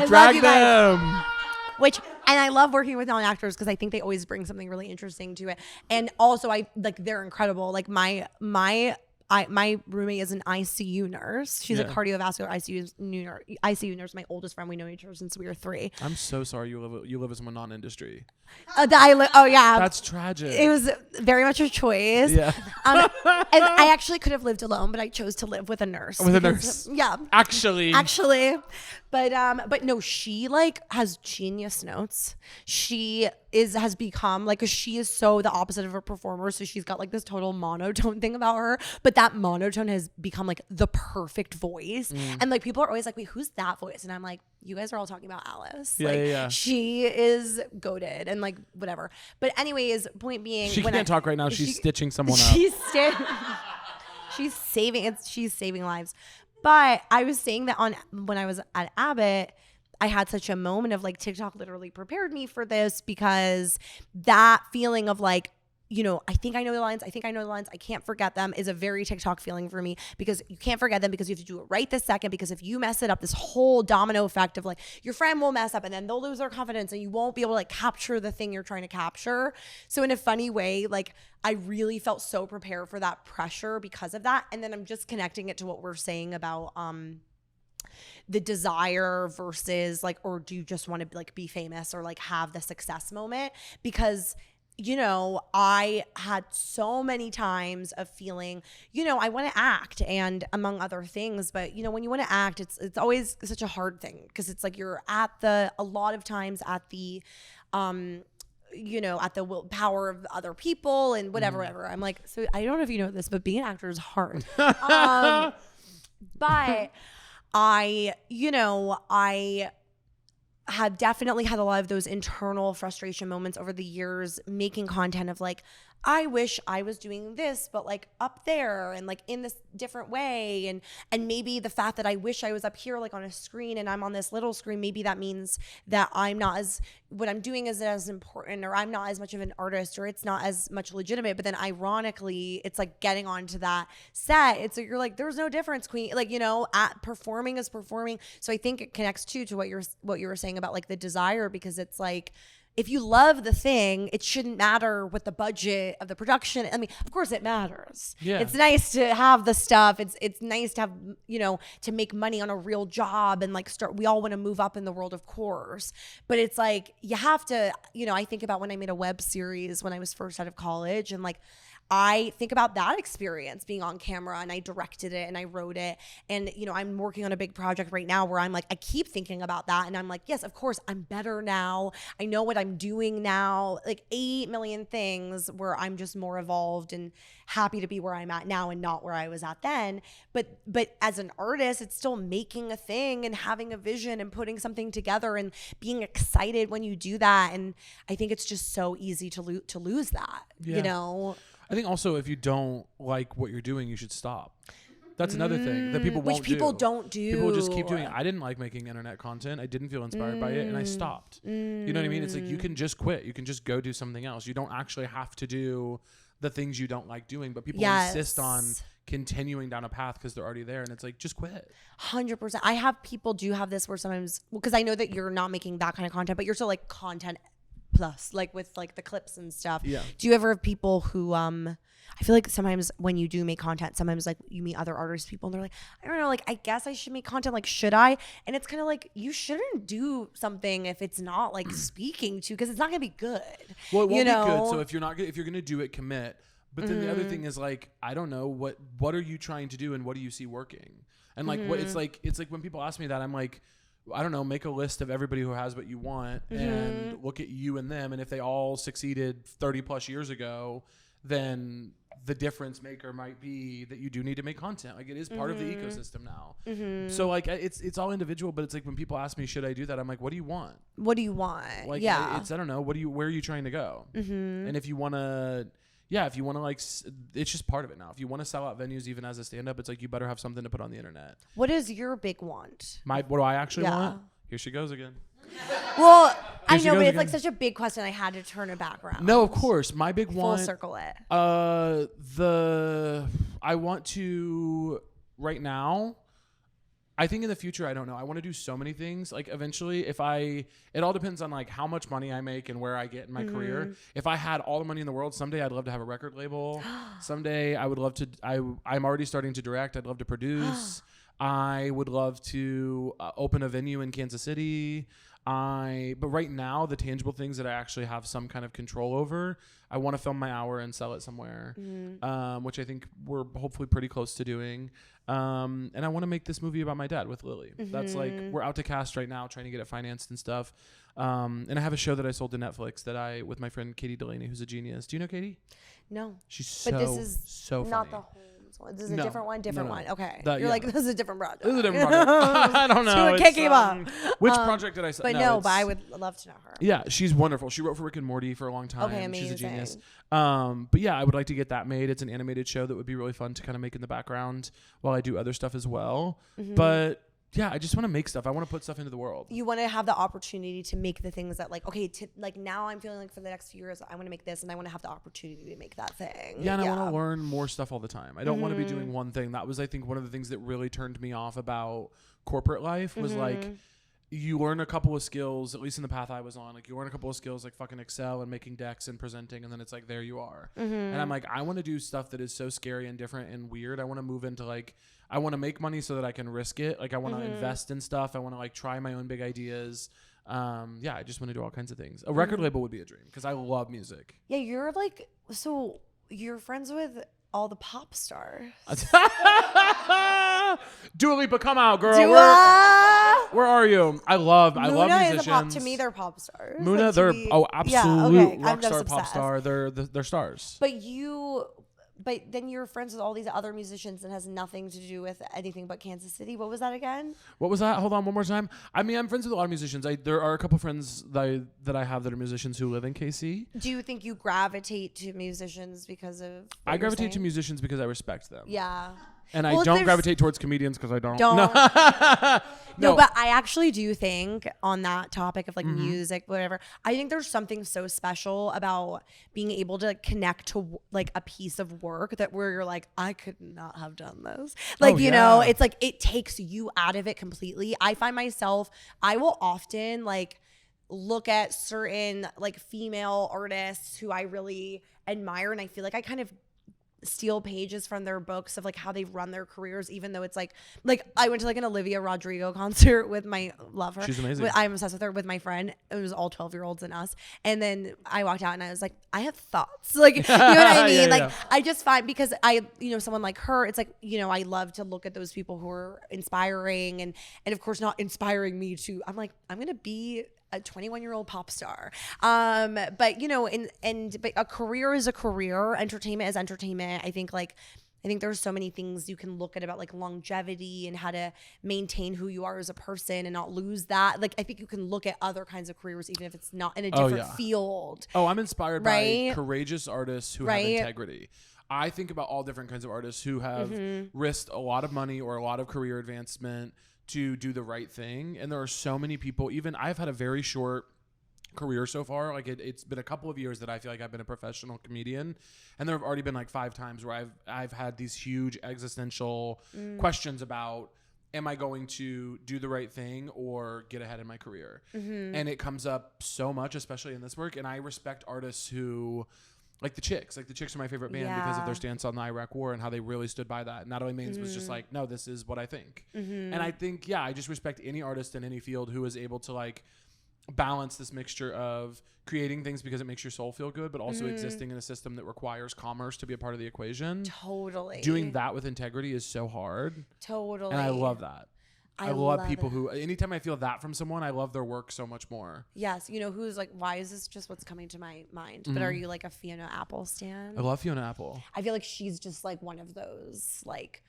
And I love working with non-actors because I think they always bring something really interesting to it. And also they're incredible. Like my roommate is an ICU nurse. She's a cardiovascular ICU nurse. My oldest friend. We know each other since we were 3. I'm so sorry you live as someone non-industry. Oh yeah, that's tragic. It was very much a choice. Yeah. And I actually could have lived alone, but I chose to live with a nurse. Yeah. Actually. But no, she like has genius notes. She has become like, she is so the opposite of a performer. So she's got like this total monotone thing about her, but that monotone has become like the perfect voice. And like people are always like, wait, who's that voice? And I'm like, you guys are all talking about Alice. Yeah. She is goated and like whatever. But anyways, point being, she can't talk right now. She's stitching someone up. She's saving lives. But I was saying that when I was at Abbott, I had such a moment of like TikTok literally prepared me for this, because that feeling of like, you know, I think I know the lines. I can't forget them is a very TikTok feeling for me, because you can't forget them because you have to do it right this second, because if you mess it up, this whole domino effect of like your friend will mess up and then they'll lose their confidence and you won't be able to like capture the thing you're trying to capture. So in a funny way, like I really felt so prepared for that pressure because of that. And then I'm just connecting it to what we're saying about the desire versus like, or do you just want to like be famous or like have the success moment? Because, you know, I had so many times of feeling, you know, I want to act and among other things, but you know, when you want to act, it's always such a hard thing, because it's like you're a lot of times at the, you know, at the power of other people and whatever. I'm like, so I don't know if you know this, but being an actor is hard. But I have definitely had a lot of those internal frustration moments over the years making content of like, I wish I was doing this, but like up there and like in this different way. And maybe the fact that I wish I was up here like on a screen and I'm on this little screen, maybe that means that I'm not as, what I'm doing isn't as important, or I'm not as much of an artist, or it's not as much legitimate. But then ironically, it's like getting onto that set. It's like, you're like, there's no difference, queen. Like, you know, at performing is performing. So I think it connects too to what you were saying about like the desire, because it's like, if you love the thing, it shouldn't matter what the budget of the production. I mean, of course it matters. Yeah. It's nice to have the stuff. It's nice to have, you know, to make money on a real job and like we all want to move up in the world, of course. But it's like, you have to, you know, I think about when I made a web series when I was first out of college, and like, I think about that experience being on camera, and I directed it and I wrote it. And, you know, I'm working on a big project right now where I'm like, I keep thinking about that. And I'm like, yes, of course, I'm better now. I know what I'm doing now. Like 8 million things where I'm just more evolved and happy to be where I'm at now and not where I was at then. But as an artist, it's still making a thing and having a vision and putting something together and being excited when you do that. And I think it's just so easy to lose that, you know? I think also if you don't like what you're doing, you should stop. That's another thing that people won't do. Which people don't do. People just keep doing it. I didn't like making internet content. I didn't feel inspired by it, and I stopped. You know what I mean? It's like, you can just quit. You can just go do something else. You don't actually have to do the things you don't like doing, but people insist on continuing down a path because they're already there, and it's like, just quit. 100%. I have people do have this where sometimes, because I know that you're not making that kind of content, but you're still like content plus, like with like the clips and stuff. Yeah. Do you ever have people who I feel like sometimes when you do make content, sometimes like you meet other artists, people, and they're like, I don't know, like, I guess I should make content, like, should I? And it's kind of like, you shouldn't do something if it's not like speaking to, because it's not gonna be good. Well, it won't be good. So if you're gonna do it, commit. But then the other thing is like, I don't know, what are you trying to do, and what do you see working? And like what it's like when people ask me that, I'm like, I don't know, make a list of everybody who has what you want and look at you and them. And if they all succeeded 30 plus years ago, then the difference maker might be that you do need to make content. Like, it is part of the ecosystem now. So like, it's all individual, but it's like when people ask me, should I do that? I'm like, what do you want? What do you want? Like, I don't know. Where are you trying to go? And if you want to, like, it's just part of it now. If you want to sell out venues, even as a stand-up, it's like, you better have something to put on the internet. What is your big want? What do I actually want? Here she goes again. Well, I know, but it's like such a big question. I had to turn it back around. No, of course. My big want. Full circle it. I want to, right now, I think in the future, I don't know. I want to do so many things. Like, eventually, it all depends on like how much money I make and where I get in my career. If I had all the money in the world, someday I'd love to have a record label. Someday I would love to, I'm already starting to direct. I'd love to produce. I would love to open a venue in Kansas City. But right now, the tangible things that I actually have some kind of control over, I want to film my hour and sell it somewhere, which I think we're hopefully pretty close to doing. And I want to make this movie about my dad with Lily. That's like, we're out to cast right now, trying to get it financed and stuff. And I have a show that I sold to Netflix with my friend Katie Delaney, who's a genius. Do you know Katie? No. She's so funny. Not the Holmes one. This is a different one? Different one. Okay. You're like, this is a different project. This is a different project. I don't know. So it can't keep up. Which project did I say? But I would love to know her. Yeah, she's wonderful. She wrote for Rick and Morty for a long time. Okay, amazing. She's a genius. But yeah, I would like to get that made. It's an animated show that would be really fun to kind of make in the background while I do other stuff as well. But yeah, I just want to make stuff. I want to put stuff into the world. You want to have the opportunity to make the things that, like, okay, like now I'm feeling like for the next few years, I want to make this, and I want to have the opportunity to make that thing. Yeah, and I want to learn more stuff all the time. I don't want to be doing one thing. That was, I think, one of the things that really turned me off about corporate life was like, you learn a couple of skills, at least in the path I was on. Like, you learn a couple of skills like fucking Excel and making decks and presenting, and then it's like, there you are. And I'm like, I want to do stuff that is so scary and different and weird. I want to move into like, I want to make money so that I can risk it. Like, I want to invest in stuff. I want to like try my own big ideas. Yeah, I just want to do all kinds of things. A record label would be a dream because I love music. Yeah, you're like, so you're friends with all the pop stars. Dua Lipa, come out, girl. Where are you? I love musicians. To me, they're pop stars. Muna, like, they're absolute rock star, pop star. They're stars. But you but then you're friends with all these other musicians and has nothing to do with anything but Kansas City. What was that again? What was that? Hold on one more time. I mean, I'm friends with a lot of musicians. There are a couple friends that I have that are musicians who live in KC. Do you think you gravitate to musicians because of I gravitate to musicians because I respect them. Yeah. And I don't gravitate towards comedians because I don't. No, but I actually do think on that topic of like music, whatever, I think there's something so special about being able to connect to like a piece of work that where you're like, I could not have done this. Like, you know, it's like it takes you out of it completely. I find myself, I will often like look at certain like female artists who I really admire, and I feel like I kind of steal pages from their books of like how they've run their careers, even though it's like I went to like an Olivia Rodrigo concert with my lover. She's amazing. I'm obsessed with her with my friend. It was all 12-year-olds and us. And then I walked out and I was like, I have thoughts. Like, you know what I mean? I just find, because someone like her, it's like, I love to look at those people who are inspiring and of course not inspiring me to, I'm like, I'm going to be a 21-year-old pop star. But a career is a career. Entertainment is entertainment. I think there's so many things you can look at about like longevity and how to maintain who you are as a person and not lose that. Like, I think you can look at other kinds of careers, even if it's not in a different field. Oh, I'm inspired by courageous artists who have integrity. I think about all different kinds of artists who have risked a lot of money or a lot of career advancement to do the right thing. And there are so many people, even I've had a very short career so far. Like it's been a couple of years that I feel like I've been a professional comedian, and there have already been like 5 times where I've had these huge existential questions about, am I going to do the right thing or get ahead in my career? And it comes up so much, especially in this work. And I respect artists who, like the Chicks are my favorite band because of their stance on the Iraq War and how they really stood by that. Natalie Maines was just like, no, this is what I think. And I think, I just respect any artist in any field who is able to like balance this mixture of creating things because it makes your soul feel good, but also existing in a system that requires commerce to be a part of the equation. Totally. Doing that with integrity is so hard. Totally. And I love that. I love people who, anytime I feel that from someone, I love their work so much more. Yes. Who's like, why is this just what's coming to my mind? But are you like a Fiona Apple stan? I love Fiona Apple. I feel like she's just like one of those, like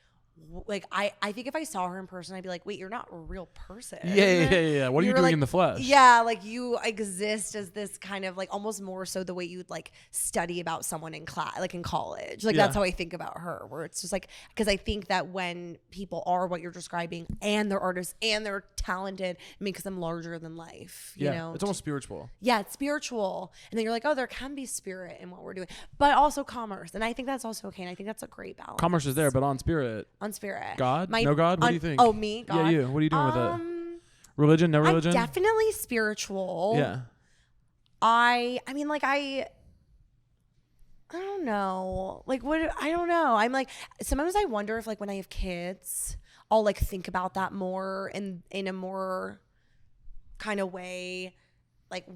I think if I saw her in person, I'd be like, wait, you're not a real person. Yeah. What are you doing like, in the flesh? Yeah, like you exist as this kind of like almost more so the way you'd like study about someone in class, like in college. Like that's how I think about her, where it's just like, because I think that when people are what you're describing and they're artists and they're talented, it makes them larger than life. You know? It's almost spiritual. Yeah, it's spiritual. And then you're like, oh, there can be spirit in what we're doing, but also commerce. And I think that's also okay. And I think that's a great balance. Commerce is there, but on spirit. On spirit. God? No God? What do you think? Oh, me? God? Yeah, you. What are you doing with it? Religion? No religion? I'm definitely spiritual. Yeah. I mean, like, I don't know. Like, I don't know. I'm like, sometimes I wonder if, like, when I have kids, I'll, like, think about that more in a more kind of way. Like,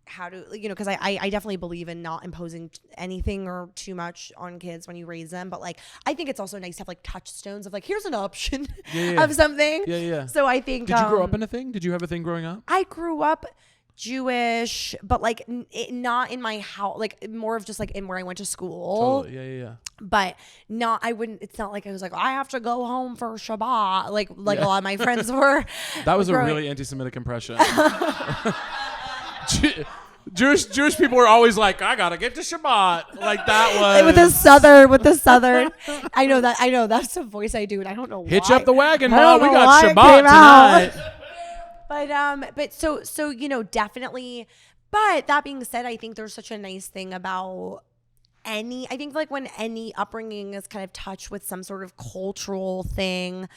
how to, because I definitely believe in not imposing anything or too much on kids when you raise them, but like I think it's also nice to have like touchdones of like, here's an option of something. So I think did you grow up in a thing? Did you have a thing growing up? I grew up Jewish, but like not in my house, like more of just like in where I went to school. Totally. Yeah. But it's not like I was like, I have to go home for Shabbat like a lot of my friends were. That was a really anti-Semitic impression. Jewish people were always like, I gotta get to Shabbat. Like that was with the southern. I know that's the voice I do, and I don't know why. Hitch up the wagon, Mom. We got Shabbat tonight. But so definitely. But that being said, I think there's such a nice thing about I think like when any upbringing is kind of touched with some sort of cultural thing,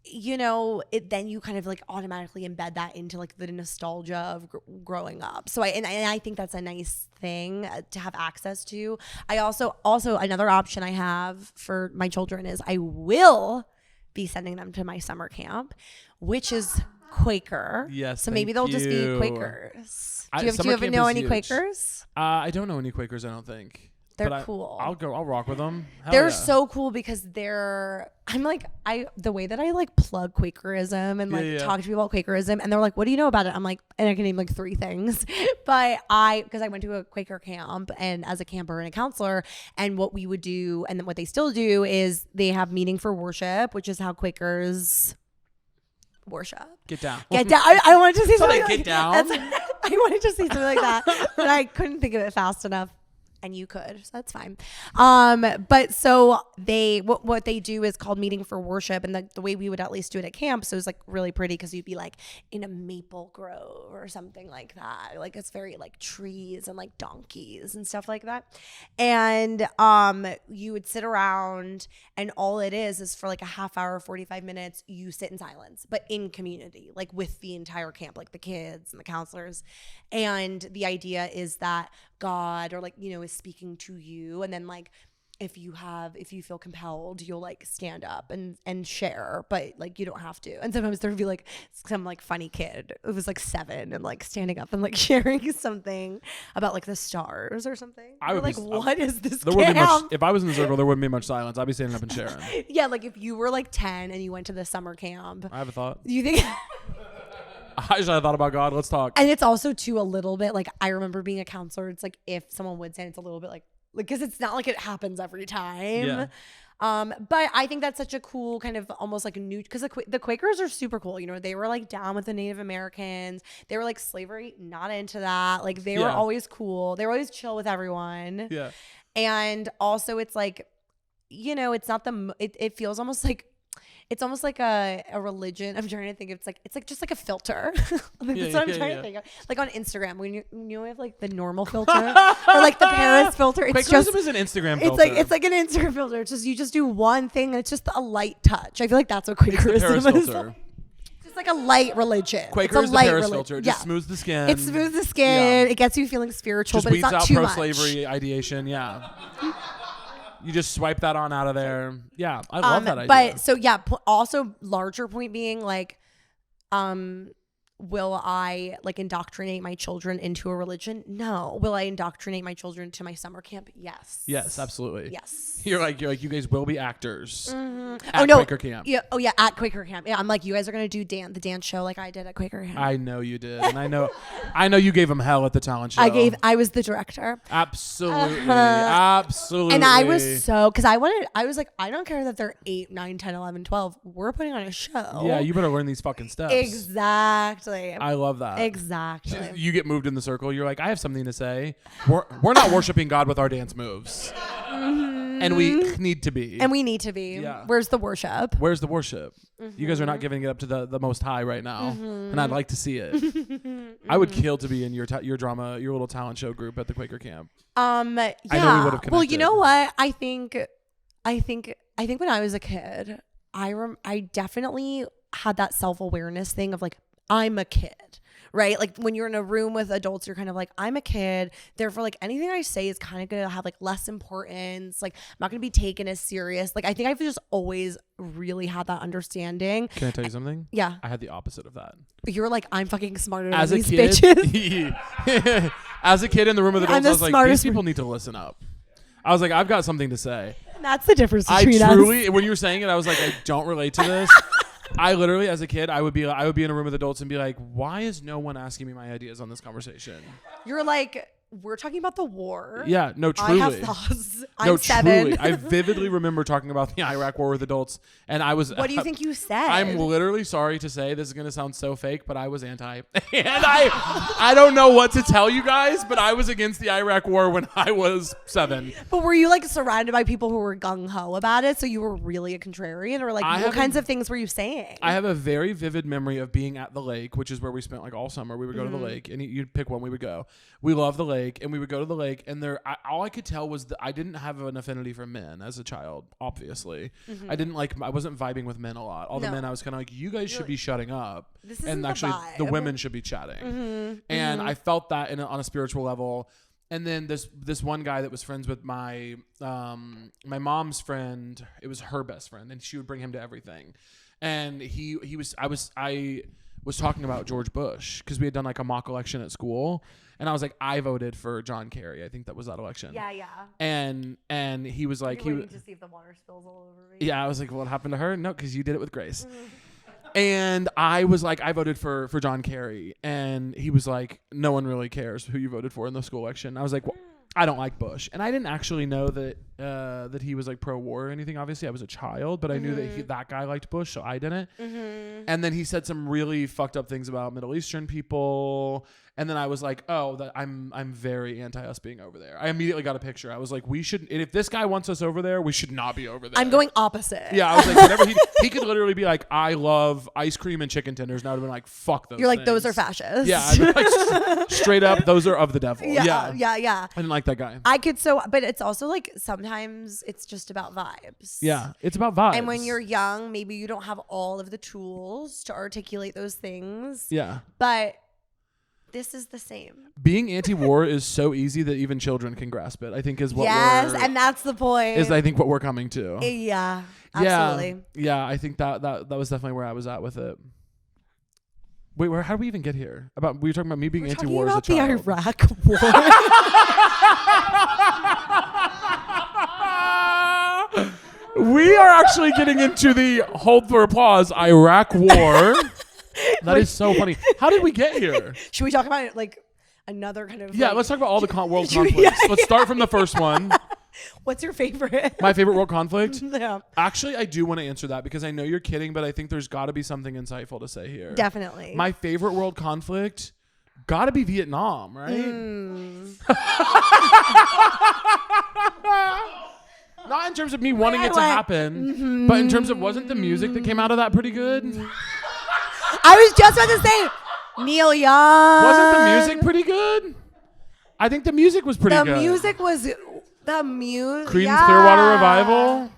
then you kind of like automatically embed that into like the nostalgia of growing up. So I think that's a nice thing to have access to. I also another option I have for my children is I will be sending them to my summer camp, which is Quaker. Yes. So maybe they'll just be Quakers. Do you know any Quakers? I don't know any Quakers, I don't think. They're cool. I'll rock with them. They're so cool because the way that I like plug Quakerism and like talk to people about Quakerism, and they're like, what do you know about it? I'm like, and I can name like 3 things, but because I went to a Quaker camp and as a camper and a counselor, and what we would do, and then what they still do is they have meeting for worship, which is how Quakers worship. Get down. I wanted to say something like get down. I wanted to say something like that, but I couldn't think of it fast enough. And you could, so that's fine. But so what they do is called meeting for worship, and the way we would at least do it at camp, so it's like really pretty because you'd be like in a maple grove or something like that. Like it's very like trees and like donkeys and stuff like that. And you would sit around, and all it is for like a half hour, 45 minutes, you sit in silence, but in community, like with the entire camp, like the kids and the counselors. And the idea is that God, or like, you know, is speaking to you, and then like if you feel compelled, you'll like stand up and share, but like you don't have to. And sometimes there'd be like some like funny kid, it was like 7 and like standing up and like sharing something about like the stars or something. I would like, what is this camp? If I was in the circle, there wouldn't be much silence. I'd be standing up and sharing. Yeah, like if you were like 10 and you went to the summer camp. I have a thought. You think I thought about God. Let's talk. And it's also too a little bit like, I remember being a counselor. It's like if someone would say, it's a little bit like because it's not like it happens every time. Yeah. But I think that's such a cool kind of almost like a new, because the Quakers are super cool. You know, they were like down with the Native Americans. They were like slavery, not into that. Like they were always cool. They were always chill with everyone. Yeah. And also it's like, you know, it's not it feels almost like, it's almost like a religion. I'm trying to think. It's like just like a filter. That's what I'm trying to think of. Like on Instagram, when you have like the normal filter or like the Paris filter. It's Quakerism is an Instagram filter. It's like an Instagram filter. It's just you just do one thing and it's just a light touch. I feel like that's what Quakerism is. Filter. It's like a light religion. Quaker is the Paris filter. It just smooths the skin. It smooths the skin. It gets you feeling spiritual, just but it's not too much. Weeds out pro-slavery ideation. Yeah. You just swipe that on out of there. Yeah, I love that idea. But so yeah, also larger point being like, will I like indoctrinate my children into a religion? No. Will I indoctrinate my children to my summer camp? Yes. Yes, absolutely. Yes. You're like you guys will be actors at Quaker camp. Yeah. Oh yeah, at Quaker camp. Yeah, I'm like, you guys are gonna do the dance show like I did at Quaker camp. I know you did, and I know you gave them hell at the talent show. I was the director. Absolutely, absolutely. And I was so because I was like, I don't care that they're 8, 9, 10, 11, 12. We're putting on a show. Yeah, you better learn these fucking steps. Exactly. I love that. Exactly. You get moved in the circle. You're like, I have something to say. We're not worshiping God with our dance moves. And we need to be. Yeah. Where's the worship? You guys are not giving it up to the Most High right now. And I'd like to see it. I would kill to be in your drama, your little talent show group at the Quaker camp. Yeah. I know we would have connected. Well, you know what? I think when I was a kid, I definitely had that self-awareness thing of like, I'm a kid, right? Like when you're in a room with adults, you're kind of like, I'm a kid. Therefore, like anything I say is kind of going to have like less importance. Like I'm not going to be taken as serious. Like I think I've just always really had that understanding. Can I tell you something? Yeah. I had the opposite of that. You're like, I'm fucking smarter than as these kid, bitches. As a kid in the room with adults, I was like, these people need to listen up. I was like, I've got something to say. That's the difference between us. I truly, when you were saying it, I was like, I don't relate to this. I literally, as a kid, I would be in a room with adults and be like, why is no one asking me my ideas on this conversation? You're like, we're talking about the war. Yeah, no, truly. I have thoughts. I'm 7. Truly. I vividly remember talking about the Iraq war with adults, and I was. What do you think you said? I'm literally sorry to say this is going to sound so fake, but I was anti. And I don't know what to tell you guys, but I was against the Iraq war when I was 7. But were you like surrounded by people who were gung ho about it? So you were really a contrarian, or like what kinds of things were you saying? I have a very vivid memory of being at the lake, which is where we spent like all summer. We would go to the lake, and you'd pick one. We would go. We love the lake, and we would go to the lake, and all I could tell was that I didn't have an affinity for men as a child. Obviously, I wasn't vibing with men a lot. All the men, I was kind of like, you guys should be shutting up, and actually the women should be chatting. And I felt that on a spiritual level. And then this one guy that was friends with my mom's friend, it was her best friend, and she would bring him to everything. And was talking about George Bush because we had done like a mock election at school, and I was like, I voted for John Kerry. I think that was that election. Yeah. And he was like, waiting to see if the water spills all over me. Yeah, I was like, what happened to her? No, because you did it with Grace. And I was like, I voted for John Kerry, and he was like, no one really cares who you voted for in the school election. I was like, well, I don't like Bush, and I didn't actually know that that he was like pro-war or anything. Obviously, I was a child, but I knew that that guy liked Bush, so I didn't. And then he said some really fucked up things about Middle Eastern people, and then I was like, oh, that I'm very anti us being over there. I immediately got a picture. I was like, we should. If this guy wants us over there, we should not be over there. I'm going opposite. Yeah, I was like, whatever. He could literally be like, I love ice cream and chicken tenders, and I would have been like, fuck those. You're like, things. those are fascist. Yeah, I'd be like, straight up, those are of the devil. Yeah. I didn't like that guy. But it's also like sometimes it's just about vibes. Yeah, it's about vibes. And when you're young, maybe you don't have all of the tools to articulate those things. Yeah. But this is the same. Being anti-war is so easy that even children can grasp it, I think is what and that's the point. Is I think what we're coming to. Yeah, absolutely. Yeah, I think that was definitely where I was at with it. Wait, how did we even get here? We were talking about me being anti-war as a child. The Iraq War. We are actually getting into the hold for applause Iraq War. That is so funny. How did we get here? Should we talk about like another kind of? Yeah, let's talk about all the world conflicts. Let's start from the first one. What's your favorite? My favorite world conflict? Yeah. Actually, I do want to answer that because I know you're kidding, but I think there's got to be something insightful to say here. Definitely. My favorite world conflict got to be Vietnam, right? Not in terms of me wanting it to happen, but in terms of wasn't the music that came out of that pretty good? I was just about to say Neil Young. Wasn't the music pretty good? I think the music was pretty good. The music was the music. Creedence Clearwater Revival.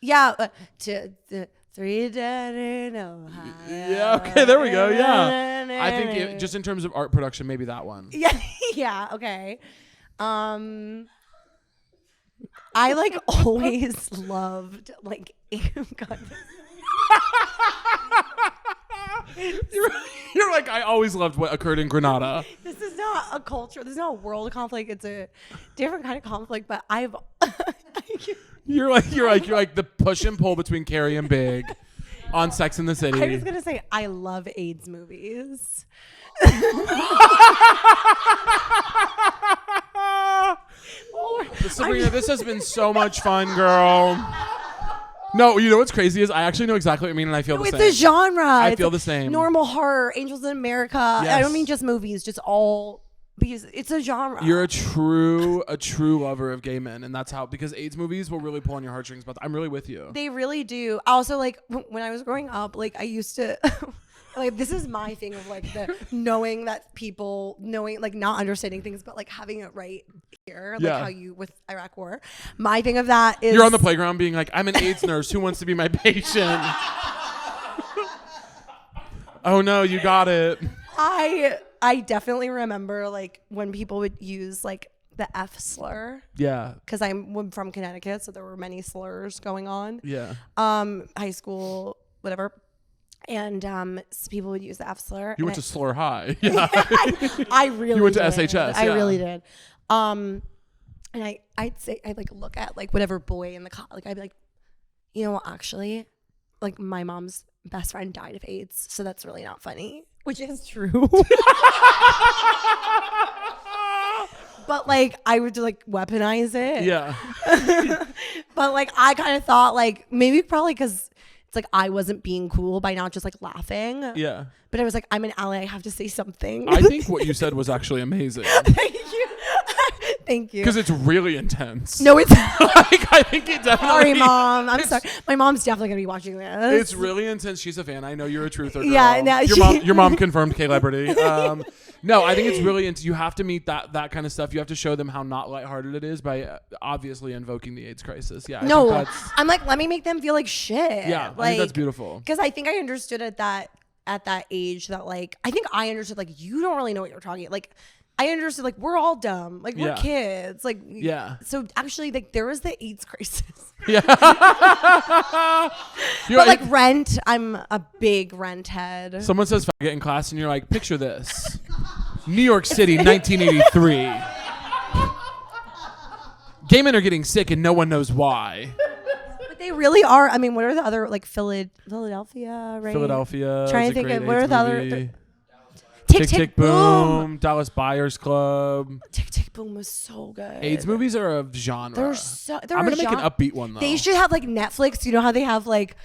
Yeah. 3 dead in Ohio. Yeah. Okay. There we go. Yeah. I think just in terms of art production, maybe that one. Yeah. Yeah. Okay. I like always loved like God. You're like, I always loved what occurred in Grenada. This is not a culture. This is not a world conflict. It's a different kind of conflict. But You're like the push and pull between Carrie and Big on Sex and the City. I was gonna say I love AIDS movies. Sabrina, this has been so much fun, girl. No, you know what's crazy is I actually know exactly what you mean, and I feel the same. It's a genre. I feel the same. Normal horror, Angels in America. Yes. I don't mean just movies, just all because it's a genre. You're a true lover of gay men, and that's how, because AIDS movies will really pull on your heartstrings. But I'm really with you. They really do. Also, like when I was growing up, like I used to. Like this is my thing of like the knowing that people like not understanding things, but like having it right here, like how you with Iraq War. My thing of that is you're on the playground being like, I'm an AIDS nurse. Who wants to be my patient? Oh no, you got it. I definitely remember like when people would use like the F slur. Yeah. Because I'm from Connecticut, so there were many slurs going on. Yeah. High school, whatever. And people would use the F slur. You went to Slur High. Yeah. I really. You went to did. SHS. I really did. And I'd say I'd like look at like whatever boy in the like I'd be like, you know what, actually, like my mom's best friend died of AIDS, so that's really not funny, which is true. But like I would like weaponize it. Yeah. But like I kind of thought like maybe probably because. Like I wasn't being cool by not just like laughing. Yeah. But I was like, I'm an ally. I have to say something. I think what you said was actually amazing. Thank you. Thank you. Because it's really intense. No, it's like, I think it definitely. Sorry, Mom. I'm sorry. My mom's definitely gonna be watching this. It's really intense. She's a fan. I know you're a truther, girl. Yeah. No, your mom confirmed Celebrity. No, I think it's really intense. You have to meet that kind of stuff. You have to show them how not lighthearted it is by obviously invoking the AIDS crisis. Yeah. I'm like, let me make them feel like shit. Yeah, like, I think that's beautiful. Because I think I understood at that age that like I think I understood like you don't really know what you're talking like. I understood, like, we're all dumb. Like, we're kids. Like, So actually, like, there was the AIDS crisis. Yeah. But like Rent, I'm a big Rent head. Someone says faggot in class and you're like, picture this. New York City, 1983. Gay men are getting sick and no one knows why. But they really are. I mean, what are the other, like, Philadelphia, right? Philadelphia. Trying to think of, what are the other... Tick, Tick, Boom. Dallas Buyers Club. Tick, Tick, Boom was so good. AIDS movies are a genre. They're I'm going to make an upbeat one, though. They should have, like, Netflix. You know how they have, like,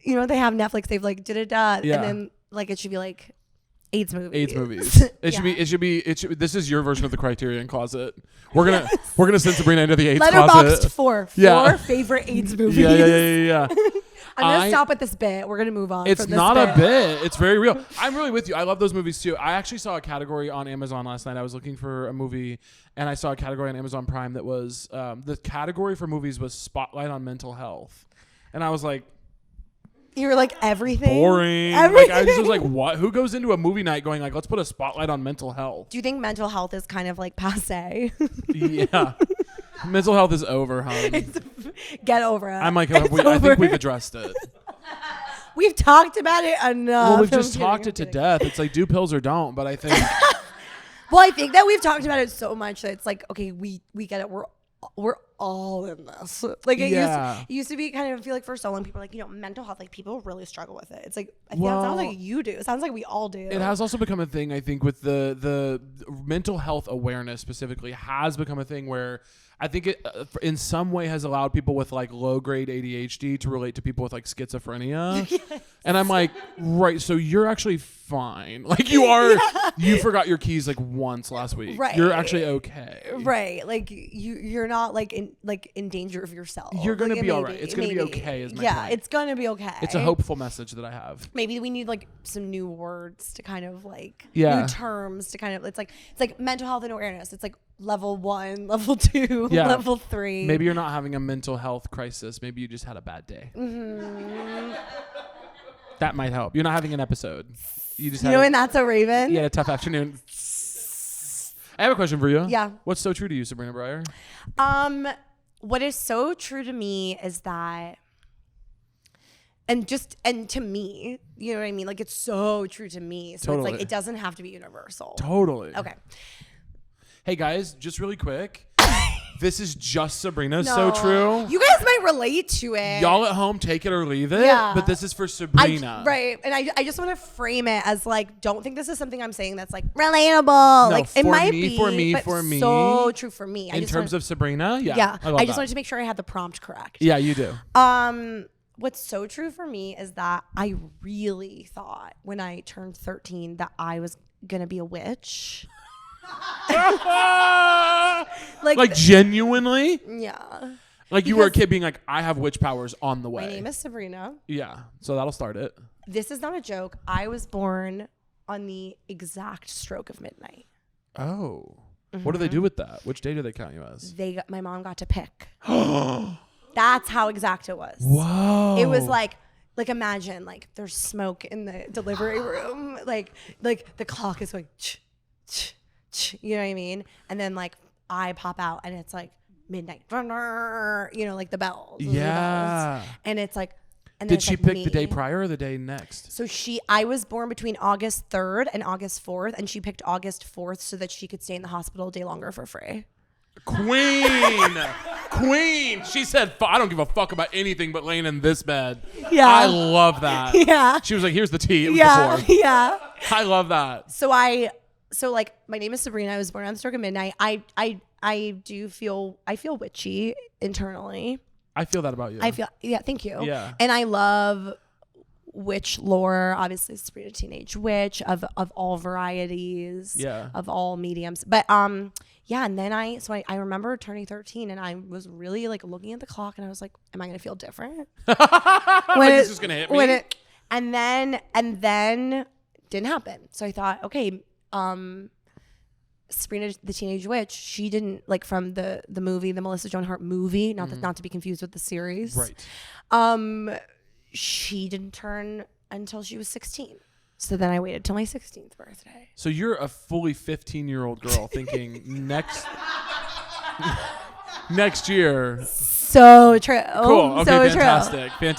they have Netflix. They've, like, da-da-da. And then, like, it should be, like, AIDS movies. AIDS movies. It should be. This is your version of the Criterion Closet. We're gonna send Sabrina into the AIDS closet. Letterboxd four favorite AIDS movies. Yeah. I'm gonna stop with this bit. We're gonna move on. It's not a bit. It's very real. I'm really with you. I love those movies too. I actually saw a category on Amazon last night. I was looking for a movie, and I saw a category on Amazon Prime that was the category for movies was Spotlight on Mental Health, and I was like, you're like everything. Boring. Like, I just was like, what? Who goes into a movie night going like, let's put a spotlight on mental health? Do you think mental health is kind of like passé? Yeah. Mental health is over, hon. Get over it. I'm like, I think we've addressed it. We've talked about it enough. Well, we've just talked it to death. It's like, do pills or don't. But I think. Well, I think that we've talked about it so much that it's like, okay, we get it. We're all in this. Like it used to be kind of, I feel like for so long people are like, mental health, like people really struggle with it. It's like, I think it sounds like you do. It sounds like we all do. It has also become a thing, I think, with the mental health awareness specifically has become a thing where I think it in some way has allowed people with like low grade ADHD to relate to people with like schizophrenia. Yes. And I'm like, right, so you're actually fine. Like you are, you forgot your keys like once last week. Right. You're actually okay. Right. Like you're not like in danger of yourself. You're going to be all right. It's going to be okay is my point. It's going to be okay. It's a hopeful message that I have. Maybe we need like some new words to kind of like new terms to kind of, it's like mental health and awareness. It's like level 1, level 2, level 3. Maybe you're not having a mental health crisis. Maybe you just had a bad day. Mm-hmm. That might help. You're not having an episode. And That's a Raven. Yeah, a tough afternoon. I have a question for you. Yeah. What's so true to you, Sabrina Brier? What is so true to me is that, and to me, you know what I mean? Like it's so true to me. So It's like, it doesn't have to be universal. Totally. Okay. Hey guys, just really quick. This is just Sabrina. No. So true. You guys might relate to it. Y'all at home, take it or leave it. Yeah. But this is for Sabrina. Right. And I just want to frame it as like, don't think this is something I'm saying that's like relatable. No, like it might be for me. So true for me. In terms of Sabrina, yeah. I just wanted to make sure I had the prompt correct. Yeah, you do. What's so true for me is that I really thought when I turned 13 that I was gonna be a witch. like genuinely? Yeah. Like you were a kid being like, I have witch powers on the way. My name is Sabrina. Yeah. So that'll start it. This is not a joke. I was born on the exact stroke of midnight. Oh. Mm-hmm. What do they do with that? Which day do they count you as? My mom got to pick. That's how exact it was. Whoa. It was like imagine like there's smoke in the delivery room. Like the clock is going you know what I mean? And then like I pop out and it's like midnight, like the bells. Yeah. The bells. And it's like, and did she pick the day prior or the day next? So I was born between August 3rd and August 4th, and she picked August 4th so that she could stay in the hospital a day longer for free. Queen. She said, I don't give a fuck about anything but laying in this bed. Yeah. I love that. Yeah. She was like, here's the tea. It was before. Yeah. I love that. So like my name is Sabrina. I was born on the stroke of midnight. I feel witchy internally. I feel that about you. Thank you. Yeah. And I love witch lore, obviously Sabrina Teenage Witch of all varieties. Yeah. Of all mediums. But and then I remember turning 13 and I was really like looking at the clock and I was like, am I gonna feel different? This is gonna hit me. And then didn't happen. So I thought, okay, Sabrina the Teenage Witch, she didn't like from the movie, the Melissa Joan Hart movie, not to be confused with the series. Right. She didn't turn until she was 16. So then I waited till my 16th birthday. So you're a fully 15-year-old girl thinking next year. So true. Cool. Okay, so fantastic. True.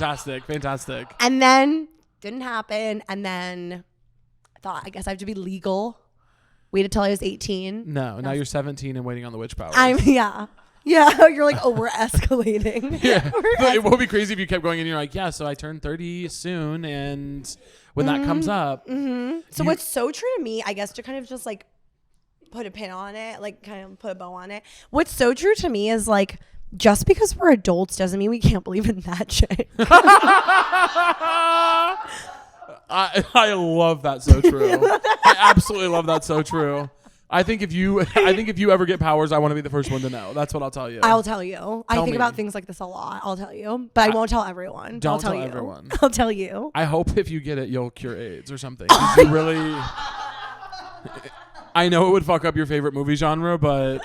Fantastic. And then didn't happen. And then I thought, I guess I have to be legal. Waited till I was 18. No, now you're 17 and waiting on the witch powers. Yeah. You're like, oh, we're escalating. Yeah. But it would be crazy if you kept going and you're like, yeah, so I turned 30 soon. And when that comes up. Mm-hmm. So what's so true to me, I guess, to kind of just like put a pin on it, like kind of put a bow on it. What's so true to me is like, just because we're adults doesn't mean we can't believe in that shit. I love that. So true. I absolutely love that. So true. I think if you ever get powers, I want to be the first one to know. That's what I'll tell you. I'll tell you. I think about things like this a lot. I'll tell you, but I won't tell everyone. Don't tell tell everyone. I'll tell you. I hope if you get it, you'll cure AIDS or something. 'Cause you really. I know it would fuck up your favorite movie genre, but.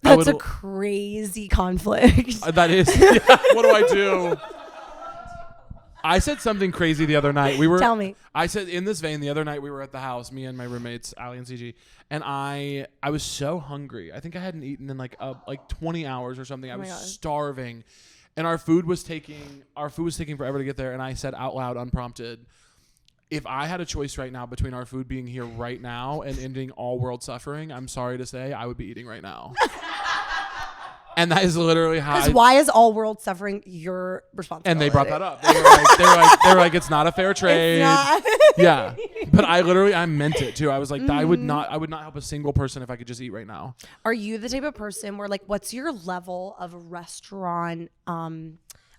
That's a crazy conflict. That is. Yeah, what do I do? I said something crazy the other night. Tell me. I said in this vein the other night we were at the house, me and my roommates, Ali and CG, and I was so hungry. I think I hadn't eaten in like 20 hours or something. I was starving, and our food was taking forever to get there. And I said out loud, unprompted, if I had a choice right now between our food being here right now and ending all world suffering, I'm sorry to say I would be eating right now. And that is literally how. Because why is all world suffering your responsibility? And they brought that up. They were like, it's not a fair trade. Yeah, but I meant it too. I was like, I would not help a single person if I could just eat right now. Are you the type of person where like, what's your level of restaurant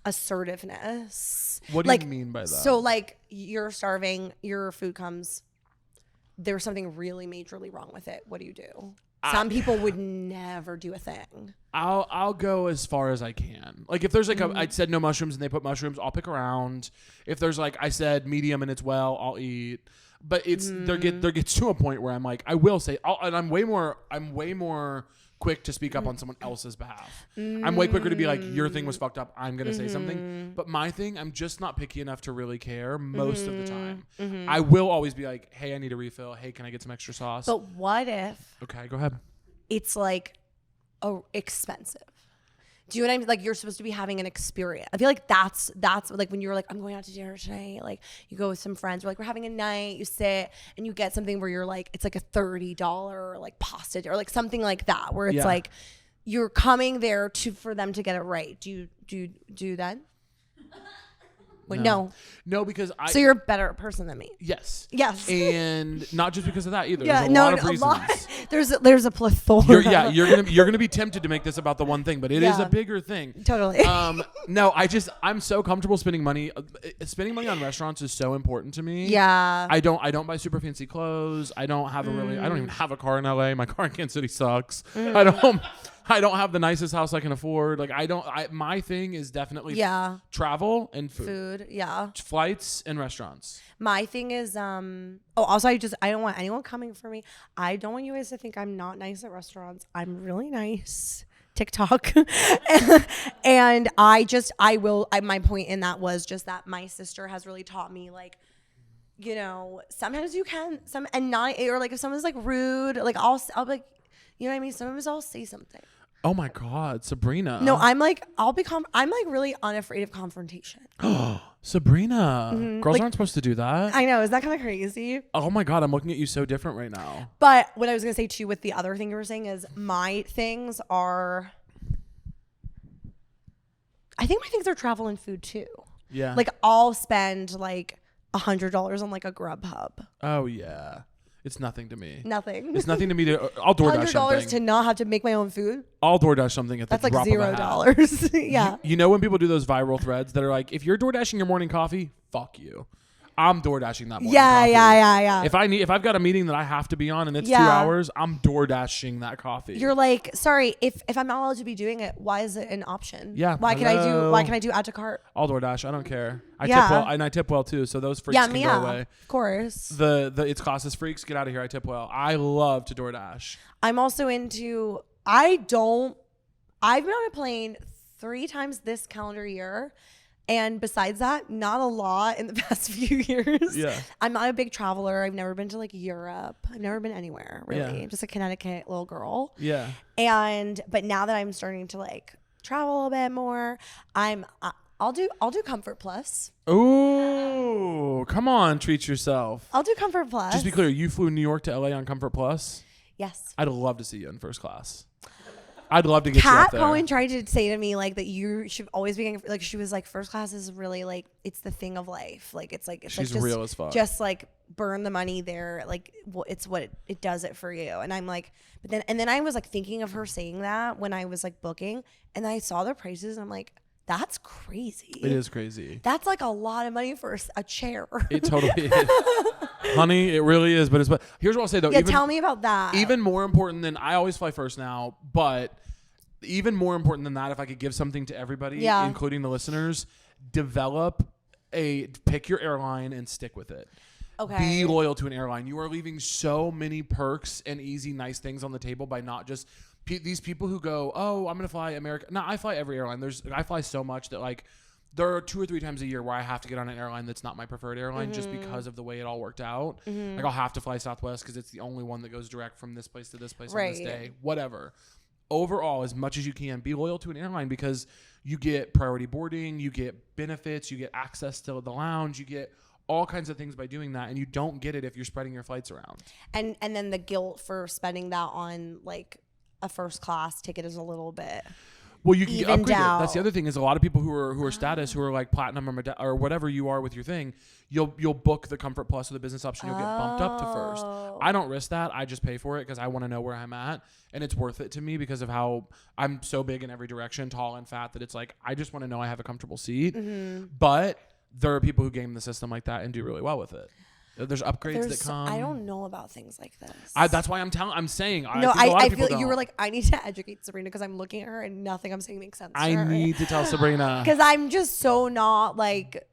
assertiveness? What do you mean by that? So like, you're starving, your food comes. There's something really majorly wrong with it. What do you do? Some people would never do a thing. I'll go as far as I can. Like if there's like I said no mushrooms and they put mushrooms, I'll pick around. If there's like I said medium and it's well, I'll eat. But it's there gets to a point where I'm like I will say and I'm way more quick to speak up on someone else's behalf. I'm way quicker to be like your thing was fucked up. I'm gonna say something. But my thing, I'm just not picky enough to really care most of the time. I will always be like, hey, I need a refill. Hey, can I get some extra sauce? But what if? Okay, go ahead. It's like expensive. Do you know what I mean? Like you're supposed to be having an experience. I feel like that's like when you're like, I'm going out to dinner tonight. Like you go with some friends. We're like, we're having a night. You sit and you get something where you're like, it's like a $30 like pasta or like something like that. Where it's like you're coming there for them to get it right. Do you do that? Wait, no, because So you're a better person than me. Yes. And not just because of that either. Yeah, there's a lot of reasons. There's a plethora. You're gonna be tempted to make this about the one thing, but it is a bigger thing. Totally. No, I'm so comfortable spending money. Spending money on restaurants is so important to me. Yeah. I don't buy super fancy clothes. I don't even have a car in LA. My car in Kansas City sucks. I don't have the nicest house I can afford. Like my thing is definitely travel and food. Flights and restaurants. My thing is also I don't want anyone coming for me. I don't want you guys to think I'm not nice at restaurants. I'm really nice. TikTok. And my point in that was just that my sister has really taught me like, you know, sometimes you can or like if someone's like rude, like I'll be like, you know what I mean? Sometimes I'll say something. Oh my God, Sabrina. No, I'm like really unafraid of confrontation. Sabrina. Girls aren't supposed to do that. I know. Is that kind of crazy? Oh my God, I'm looking at you so different right now. But what I was going to say too with the other thing you were saying is my things are travel and food too. Yeah. Like I'll spend like $100 on like a Grubhub. Oh yeah. It's nothing to me. Nothing. It's nothing to me I'll DoorDash something. $100 to not have to make my own food? I'll DoorDash something at the drop of a hat. That's like $0. Yeah. You know when people do those viral threads that are like, if you're DoorDashing your morning coffee, fuck you. I'm DoorDashing that morning coffee. Yeah. If I've got a meeting that I have to be on and it's 2 hours, I'm DoorDashing that coffee. You're like, sorry, if I'm not allowed to be doing it, why is it an option? Yeah. Why can I do add to cart? I'll DoorDash. I don't care. I tip well, and I tip well too. So those freaks can go away. Of course. The it's classes freaks, get out of here. I tip well. I love to DoorDash. I'm also into. I've been on a plane 3 times this calendar year. And besides that, not a lot in the past few years. Yeah. I'm not a big traveler. I've never been to like Europe. I've never been anywhere really. Yeah. Just a Connecticut little girl. Yeah. But now that I'm starting to like travel a bit more, I'll do Comfort Plus. Ooh, come on, treat yourself. I'll do Comfort Plus. Just be clear, you flew New York to LA on Comfort Plus? Yes. I'd love to see you in first class. I'd love to get you up Kat there. Cohen tried to say to me like that you should always be getting, like, she was like, first class is really like, it's the thing of life. Like it's She's just, real as fuck. Just like burn the money there. Like it's what it does it for you. And I'm like, but then I was like thinking of her saying that when I was like booking, and I saw the prices and I'm like, that's crazy. It is crazy. That's like a lot of money for a chair. It totally is. Honey, it really is. But here's what I'll say though. Yeah, tell me about that. Even more important than, I always fly first now, but even more important than that, if I could give something to everybody, including the listeners, pick your airline and stick with it. Okay. Be loyal to an airline. You are leaving so many perks and easy, nice things on the table by not just these people who go, oh, I'm going to fly America. No, I fly every airline. I fly so much that like there are 2 or 3 times a year where I have to get on an airline that's not my preferred airline just because of the way it all worked out. Like I'll have to fly Southwest because it's the only one that goes direct from this place to this place on this day. Whatever. Overall, as much as you can, be loyal to an airline because you get priority boarding, you get benefits, you get access to the lounge, you get all kinds of things by doing that, and you don't get it if you're spreading your flights around. And then the guilt for spending that on like a first class ticket is a little bit. Well, you can upgrade it. That's the other thing is a lot of people who are status, who are like platinum or whatever you are with your thing, you'll book the Comfort Plus or the business option. You'll get bumped up to first. I don't risk that. I just pay for it because I want to know where I'm at, and it's worth it to me because of how I'm so big in every direction, tall and fat, that it's like I just want to know I have a comfortable seat. But there are people who game the system like that and do really well with it. There's upgrades that come. I don't know about things like this. That's why I'm saying. No, I feel you were like, I need to educate Sabrina because I'm looking at her and nothing I'm saying makes sense. I need to tell Sabrina because I'm just so not like.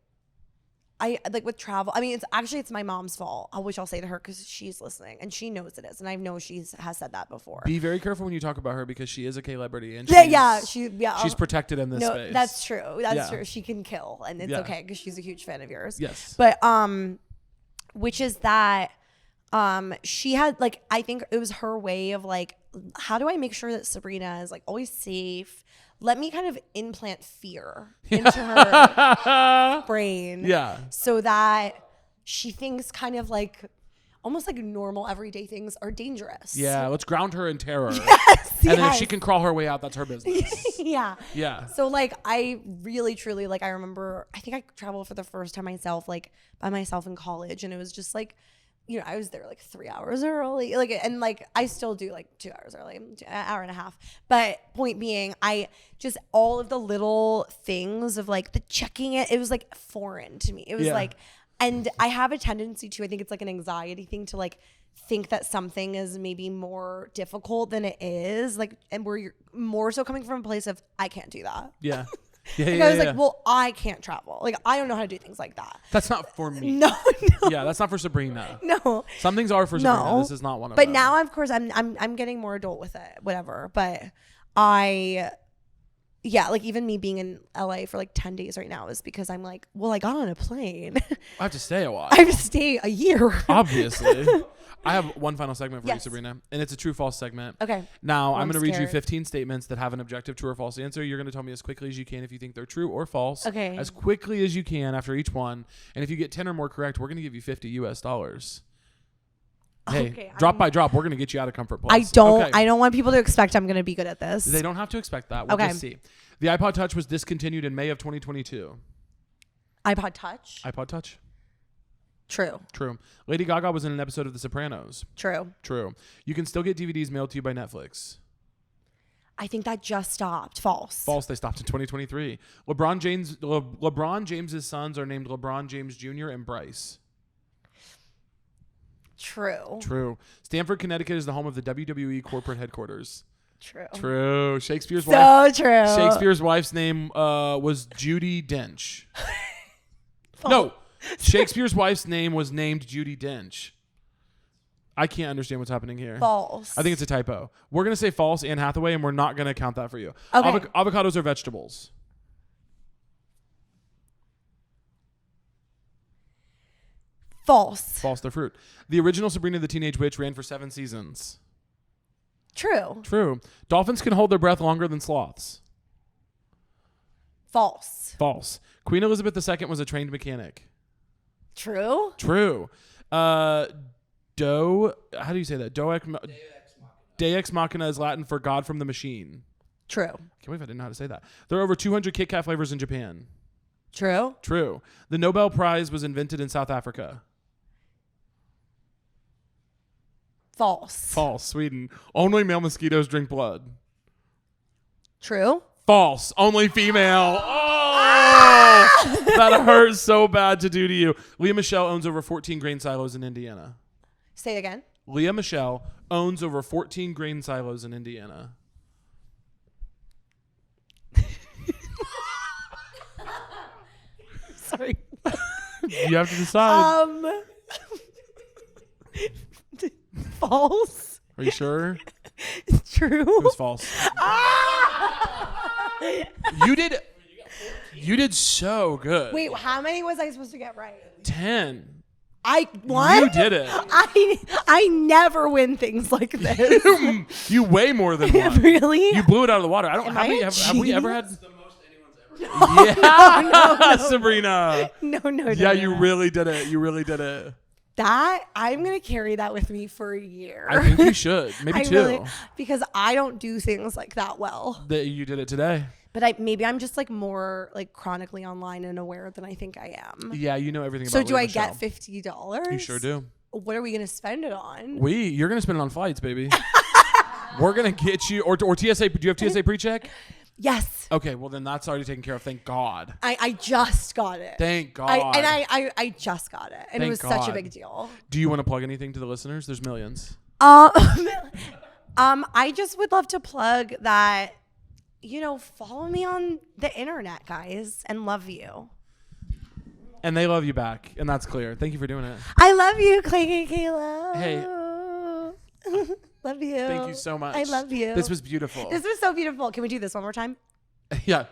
I like with travel. I mean, it's my mom's fault, which I'll say to her because she's listening and she knows it is, and I know has said that before. Be very careful when you talk about her because she is a celebrity and she's protected in this space. That's true. That's true. She can kill, and it's okay because she's a huge fan of yours. Yes, but which is that she had like, I think it was her way of like, how do I make sure that Sabrina is like always safe? Let me kind of implant fear into her brain. Yeah. So that she thinks kind of like almost like normal everyday things are dangerous. Yeah. Let's ground her in terror. Yes. And then if she can crawl her way out, that's her business. Yeah. Yeah. So like I really truly like I remember I think I traveled for the first time myself, like by myself in college, and it was just like, you know, I was there like 3 hours early, like, and like I still do like 2 hours early, an hour and a half. But point being, I just all of the little things of like the checking it was like foreign to me. It was like, and I have a tendency to, I think it's like an anxiety thing to like think that something is maybe more difficult than it is, like, and where you're more so coming from a place of I can't do that. Yeah. Like I was like, well, I can't travel. Like I don't know how to do things like that. That's not for me. No. Yeah, that's not for Sabrina. No. Some things are for Sabrina. This is not one of them. But them. now, of course, I'm getting more adult with it. Whatever. But like even me being in LA for like 10 days right now is because I'm like, well, I got on a plane. I have to stay a while. I have to stay a year. Obviously. I have one final segment for you, Sabrina, and it's a true false segment. Okay. Now, I'm going to read you 15 statements that have an objective true or false answer. You're going to tell me as quickly as you can if you think they're true or false. Okay. As quickly as you can after each one. And if you get 10 or more correct, we're going to give you $50 US. Hey, okay, drop by drop, we're going to get you out of Comfort Plus. I don't want people to expect I'm going to be good at this. They don't have to expect that. We'll just see. The iPod Touch was discontinued in May of 2022. iPod Touch? iPod Touch. True. Lady Gaga was in an episode of The Sopranos. True. You can still get DVDs mailed to you by Netflix. I think that just stopped. False. They stopped in 2023. LeBron James's sons are named LeBron James Jr. and Bryce. True. Stanford, Connecticut is the home of the WWE corporate headquarters. True. Shakespeare's wife's name was Judi Dench. No. Shakespeare's wife's name was named Judi Dench. I can't understand what's happening here. False. I think it's a typo. We're going to say false, Anne Hathaway, and we're not going to count that for you. Okay. Avocados are vegetables. False. False, they're fruit. The original Sabrina the Teenage Witch ran for 7 seasons. True. True. Dolphins can hold their breath longer than sloths. False. False. Queen Elizabeth II was a trained mechanic. True. True. How do you say that? Deus Machina is Latin for God from the machine. True. Can't believe I didn't know how to say that. There are over 200 Kit Kat flavors in Japan. True. True. The Nobel Prize was invented in South Africa. False. False. Sweden. Only male mosquitoes drink blood. True. False. Only female. Oh, that hurts so bad to do to you. Leah Michelle owns over 14 grain silos in Indiana. Say it again. Leah Michelle owns over 14 grain silos in Indiana. Sorry. You have to decide. False. Are you sure? True. It was false. You did so good. Wait, how many was I supposed to get right? 10. I won? You did it. I never win things like this. You way more than one. Really? You blew it out of the water. I don't. Am Have we ever had? It's the most anyone's ever done. Yeah, no. Sabrina. No. Yeah, you really did it. You really did it. That I'm gonna carry that with me for a year. I think you should. Maybe 2. Because I don't do things like that well. That you did it today. But maybe I'm just like more like chronically online and aware than I think I am. Yeah, you know everything about So do Leah I Michelle. get $50? You sure do. What are we gonna spend it on? You're gonna spend it on flights, baby. We're gonna get you or TSA. Do you have TSA pre-check? Yes. Okay, well then that's already taken care of. Thank God. I just got it. Thank God. I just got it, and Thank it was such a God. big deal. Do you want to plug anything to the listeners? There's millions. I just would love to plug that. Follow me on the internet, guys, and love you. And they love you back, and that's clear. Thank you for doing it. I love you, Clay and Caleb. Hey. Love you. Thank you so much. I love you. This was beautiful. This was so beautiful. Can we do this one more time? Yeah.